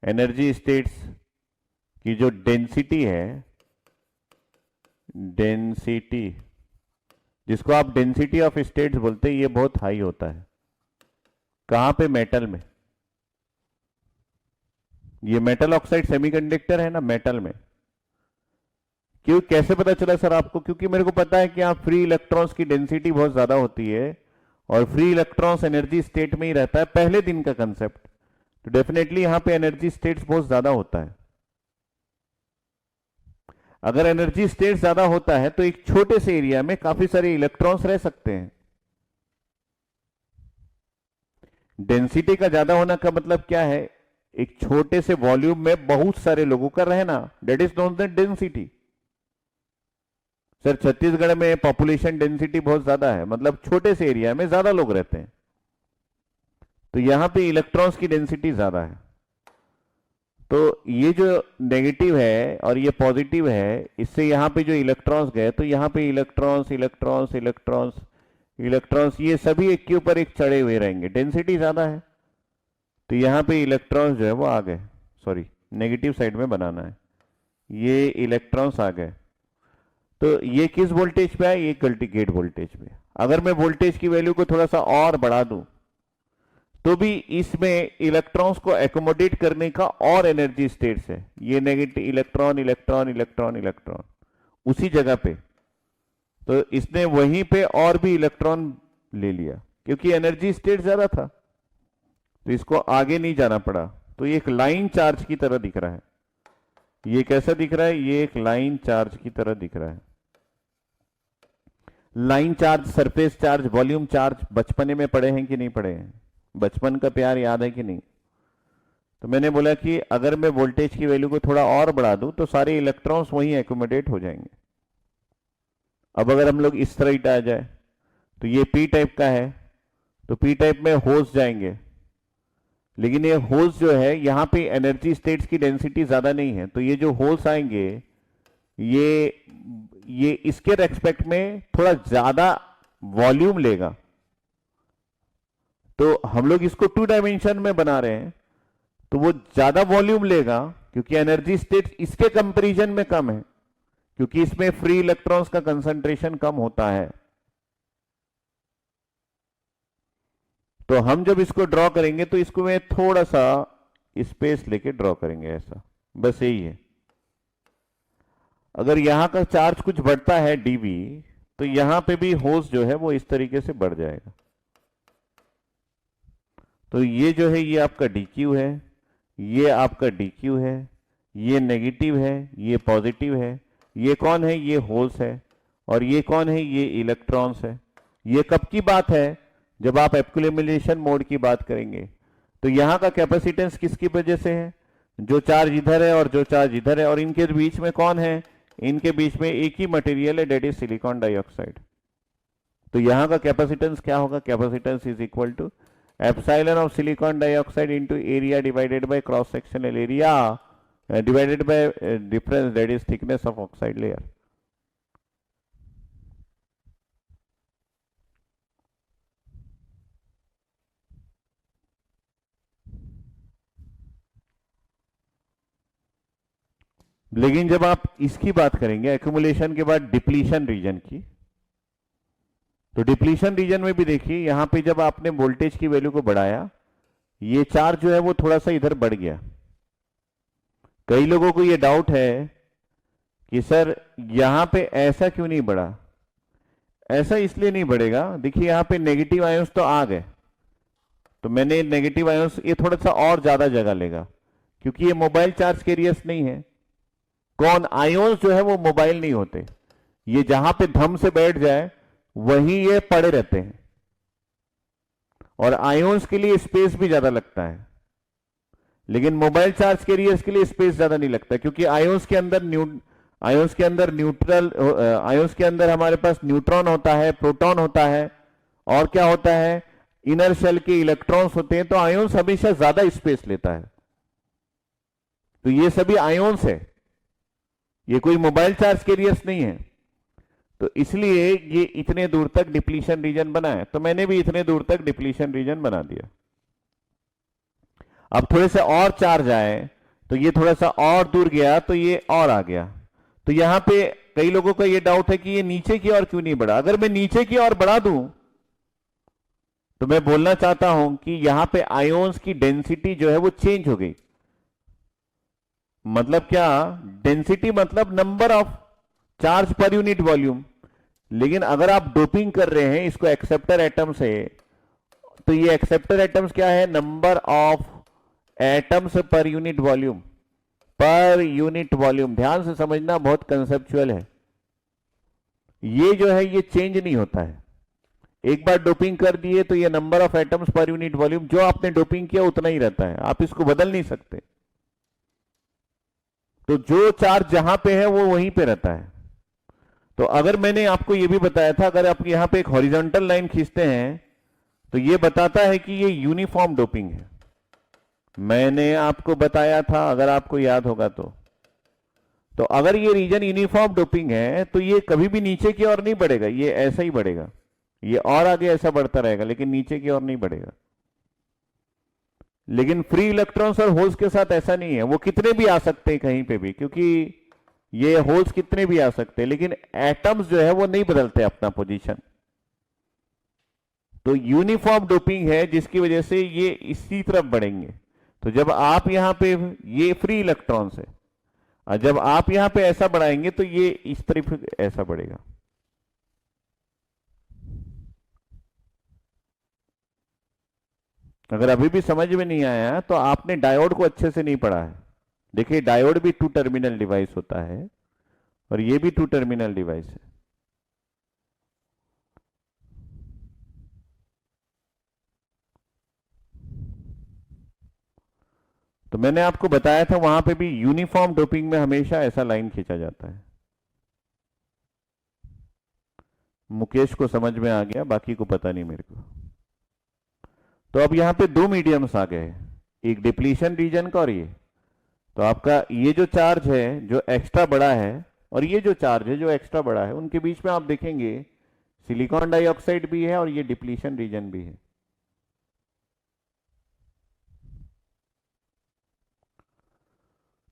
एनर्जी स्टेट्स की जो डेंसिटी है, डेंसिटी जिसको आप डेंसिटी ऑफ स्टेट्स बोलते हैं, ये बहुत हाई होता है। कहां पे? मेटल में। ये मेटल ऑक्साइड सेमीकंडक्टर है ना, मेटल में। क्यों, कैसे पता चला सर आपको? क्योंकि मेरे को पता है कि यहां फ्री इलेक्ट्रॉन्स की डेंसिटी बहुत ज्यादा होती है, और फ्री इलेक्ट्रॉन्स एनर्जी स्टेट में ही रहता है, पहले दिन का कंसेप्ट। तो डेफिनेटली यहां पे एनर्जी स्टेट्स बहुत ज्यादा होता है। अगर एनर्जी स्टेट ज्यादा होता है तो एक छोटे से एरिया में काफी सारे इलेक्ट्रॉन्स रह सकते हैं। डेंसिटी का ज्यादा होना का मतलब क्या है? एक छोटे से वॉल्यूम में बहुत सारे लोगों का रहना, that is known the density. Sir Chhattisgarh में पॉपुलेशन डेंसिटी बहुत ज्यादा है, मतलब छोटे से एरिया में ज्यादा लोग रहते हैं, तो यहां पे इलेक्ट्रॉन्स की डेंसिटी ज्यादा है। तो ये जो नेगेटिव है और ये पॉजिटिव है, इससे यहां पे जो इलेक्ट्रॉन्स गए, तो यहां पे इलेक्ट्रॉन्स इलेक्ट्रॉन्स इलेक्ट्रॉन्स इलेक्ट्रॉन्स ये सभी एक के ऊपर एक चढ़े हुए रहेंगे, डेंसिटी ज्यादा है। तो यहां पे इलेक्ट्रॉन्स जो है वो आ गए, सॉरी नेगेटिव साइड में बनाना है, ये इलेक्ट्रॉन्स आ गए। तो ये किस वोल्टेज पे है? ये गेट वोल्टेज पे। अगर मैं वोल्टेज की वैल्यू को थोड़ा सा और बढ़ा दूं तो भी इसमें इलेक्ट्रॉन्स को एकोमोडेट करने का और एनर्जी स्टेट्स है। ये negative electron electron electron electron उसी जगह पे, तो इसने वहीं पे और भी इलेक्ट्रॉन ले लिया, क्योंकि एनर्जी स्टेट ज्यादा था, तो इसको आगे नहीं जाना पड़ा। तो ये एक लाइन चार्ज की तरह दिख रहा है। ये कैसा दिख रहा है? ये एक लाइन चार्ज की तरह दिख रहा है। Line charge, surface charge, volume charge बचपने में पढ़े हैं कि नहीं पढ़े हैं? बचपन का प्यार याद है कि नहीं? तो मैंने बोला कि अगर मैं वोल्टेज की वैल्यू को थोड़ा और बढ़ा दूं तो सारे इलेक्ट्रॉन्स वहीं एकोमोडेट हो जाएंगे। अब अगर हम लोग इस तरह आ जाए तो ये पी टाइप का है, तो पी टाइप में होल्स जाएंगे, लेकिन ये होल्स जो है यहां पे एनर्जी स्टेट्स की डेंसिटी ज्यादा नहीं है, तो ये जो होल्स आएंगे ये इसके रेस्पेक्ट में थोड़ा ज्यादा वॉल्यूम लेगा। तो हम लोग इसको 2 डायमेंशन में बना रहे हैं, तो वो ज्यादा वॉल्यूम लेगा क्योंकि एनर्जी स्टेट इसके कंपैरिजन में कम है, क्योंकि इसमें फ्री इलेक्ट्रॉन्स का कंसंट्रेशन कम होता है। तो हम जब इसको ड्रॉ करेंगे तो इसको मैं थोड़ा सा स्पेस लेके ड्रॉ करेंगे, ऐसा, बस यही है। अगर यहां का चार्ज कुछ बढ़ता है डीवी, तो यहां पे भी होल्स जो है वो इस तरीके से बढ़ जाएगा। तो ये जो है ये आपका DQ है, ये आपका DQ है, ये नेगेटिव है, ये पॉजिटिव है। ये कौन है? ये होल्स है। और ये कौन है? ये इलेक्ट्रॉन्स है। ये कब की बात है? जब आप एक्युमुलेशन मोड की बात करेंगे। तो यहां का कैपेसिटेंस किसकी वजह से है? जो चार्ज इधर है और जो चार्ज इधर है, और इनके बीच में कौन है? इनके बीच में एक ही मटेरियल है, डेट इज सिलिकॉन डाइऑक्साइड। तो यहां का कैपेसिटेंस क्या होगा? Capacitance is equal to epsilon of silicon dioxide into area divided by cross sectional area divided by difference, that is thickness of oxide layer. लेकिन जब आप इसकी बात करेंगे एक्युमुलेशन के बाद डिप्लीशन रीजन की, तो डिप्लीशन रीजन में भी देखिए यहां पे जब आपने वोल्टेज की वैल्यू को बढ़ाया, ये चार्ज जो है वो थोड़ा सा इधर बढ़ गया। कई लोगों को ये डाउट है कि सर यहां पे ऐसा क्यों नहीं बढ़ा? ऐसा इसलिए नहीं बढ़ेगा, देखिए यहां पे नेगेटिव आयंस तो आ गए, तो मैंने नेगेटिव आयंस ये थोड़ा सा और ज्यादा जगह लेगा, क्योंकि ये मोबाइल चार्ज कैरियर्स नहीं है। कौन? आयोन्स जो है वो मोबाइल नहीं होते, ये जहां पे धम से बैठ जाए वहीं ये पड़े रहते हैं। और आयोन्स के लिए स्पेस भी ज्यादा लगता है, लेकिन मोबाइल चार्ज कैरियर्स के लिए स्पेस ज्यादा नहीं लगता, क्योंकि आयोन्स के अंदर आयोन्स के अंदर हमारे पास न्यूट्रॉन होता है, प्रोटॉन होता है, और क्या होता है? इनर शेल के इलेक्ट्रॉन्स होते हैं। तो आयोन्स हमेशा ज्यादा स्पेस लेता है। तो ये सभी आयोन्स है, ये कोई मोबाइल चार्ज कैरियर्स नहीं है। तो इसलिए ये इतने दूर तक डिप्लीशन रीजन बना है, तो मैंने भी इतने दूर तक डिप्लीशन रीजन बना दिया। अब थोड़े से और चार्ज आए तो ये थोड़ा सा और दूर गया, तो ये और आ गया। तो यहां पे कई लोगों का ये डाउट है कि ये नीचे की ओर क्यों नहीं बढ़ा? अगर मैं नीचे की ओर बढ़ा दूं तो मैं बोलना चाहता हूं कि यहां पे आयोन्स की डेंसिटी जो है वो चेंज हो गई। मतलब क्या? डेंसिटी मतलब number of charge per unit volume. लेकिन अगर आप डोपिंग कर रहे हैं इसको एक्सेप्टर एटम से, तो ये एक्सेप्टर एटम्स क्या है? Number of atoms per unit volume, per unit volume. ध्यान से समझना, बहुत कंसेप्चुअल है। ये जो है ये चेंज नहीं होता है। एक बार डोपिंग कर दिए तो ये number of atoms per unit volume जो आपने डोपिंग किया उतना ही रहता है, आप इसको बदल नहीं सकते। तो जो चार्ज जहां पे है वो वहीं पे रहता है। तो अगर मैंने आपको ये भी बताया था, अगर आप यहां पे एक हॉरिजॉन्टल लाइन खींचते हैं तो ये बताता है कि ये यूनिफॉर्म डोपिंग है। मैंने आपको बताया था, अगर आपको याद होगा तो अगर ये रीजन यूनिफॉर्म डोपिंग है तो ये कभी भी नीचे की ओर नहीं बढ़ेगा, ये ऐसा ही बढ़ेगा, ये और आगे ऐसा बढ़ता रहेगा, लेकिन नीचे की ओर नहीं बढ़ेगा। लेकिन फ्री इलेक्ट्रॉन्स और होल्स के साथ ऐसा नहीं है, वो कितने भी आ सकते हैं कहीं पे भी, क्योंकि ये होल्स कितने भी आ सकते हैं, लेकिन एटम्स जो है वो नहीं बदलते अपना पोजीशन। तो यूनिफॉर्म डोपिंग है जिसकी वजह से ये इसी तरफ बढ़ेंगे। तो जब आप यहां पे, ये फ्री इलेक्ट्रॉन्स है, और जब आप यहां पे ऐसा बढ़ाएंगे तो ये इस तरफ ऐसा बढ़ेगा। अगर अभी भी समझ में नहीं आया तो आपने डायोड को अच्छे से नहीं पढ़ा है। देखिए डायोड भी 2 टर्मिनल डिवाइस होता है और ये भी 2 टर्मिनल डिवाइस है। तो मैंने आपको बताया था वहां पे भी यूनिफॉर्म डोपिंग में हमेशा ऐसा लाइन खींचा जाता है। मुकेश को समझ में आ गया, बाकी को पता नहीं मेरे को। तो अब यहां पे 2 मीडियम्स आ गए, एक डिप्लीशन रीजन का और ये। तो आपका ये जो चार्ज है जो एक्स्ट्रा बड़ा है और ये जो चार्ज है जो एक्स्ट्रा बड़ा है, उनके बीच में आप देखेंगे सिलिकॉन डाइऑक्साइड भी है और ये डिप्लीशन रीजन भी है।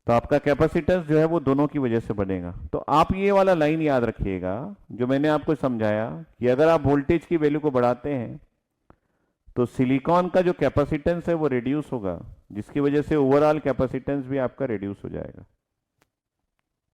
तो आपका कैपेसिटेंस जो है वो दोनों की वजह से बनेगा। तो आप ये वाला लाइन याद रखिएगा जो मैंने आपको समझाया कि अगर आप वोल्टेज की वैल्यू को बढ़ाते हैं तो सिलिकॉन का जो कैपेसिटेंस है वो रिड्यूस होगा, जिसकी वजह से ओवरऑल कैपेसिटेंस भी आपका रिड्यूस हो जाएगा।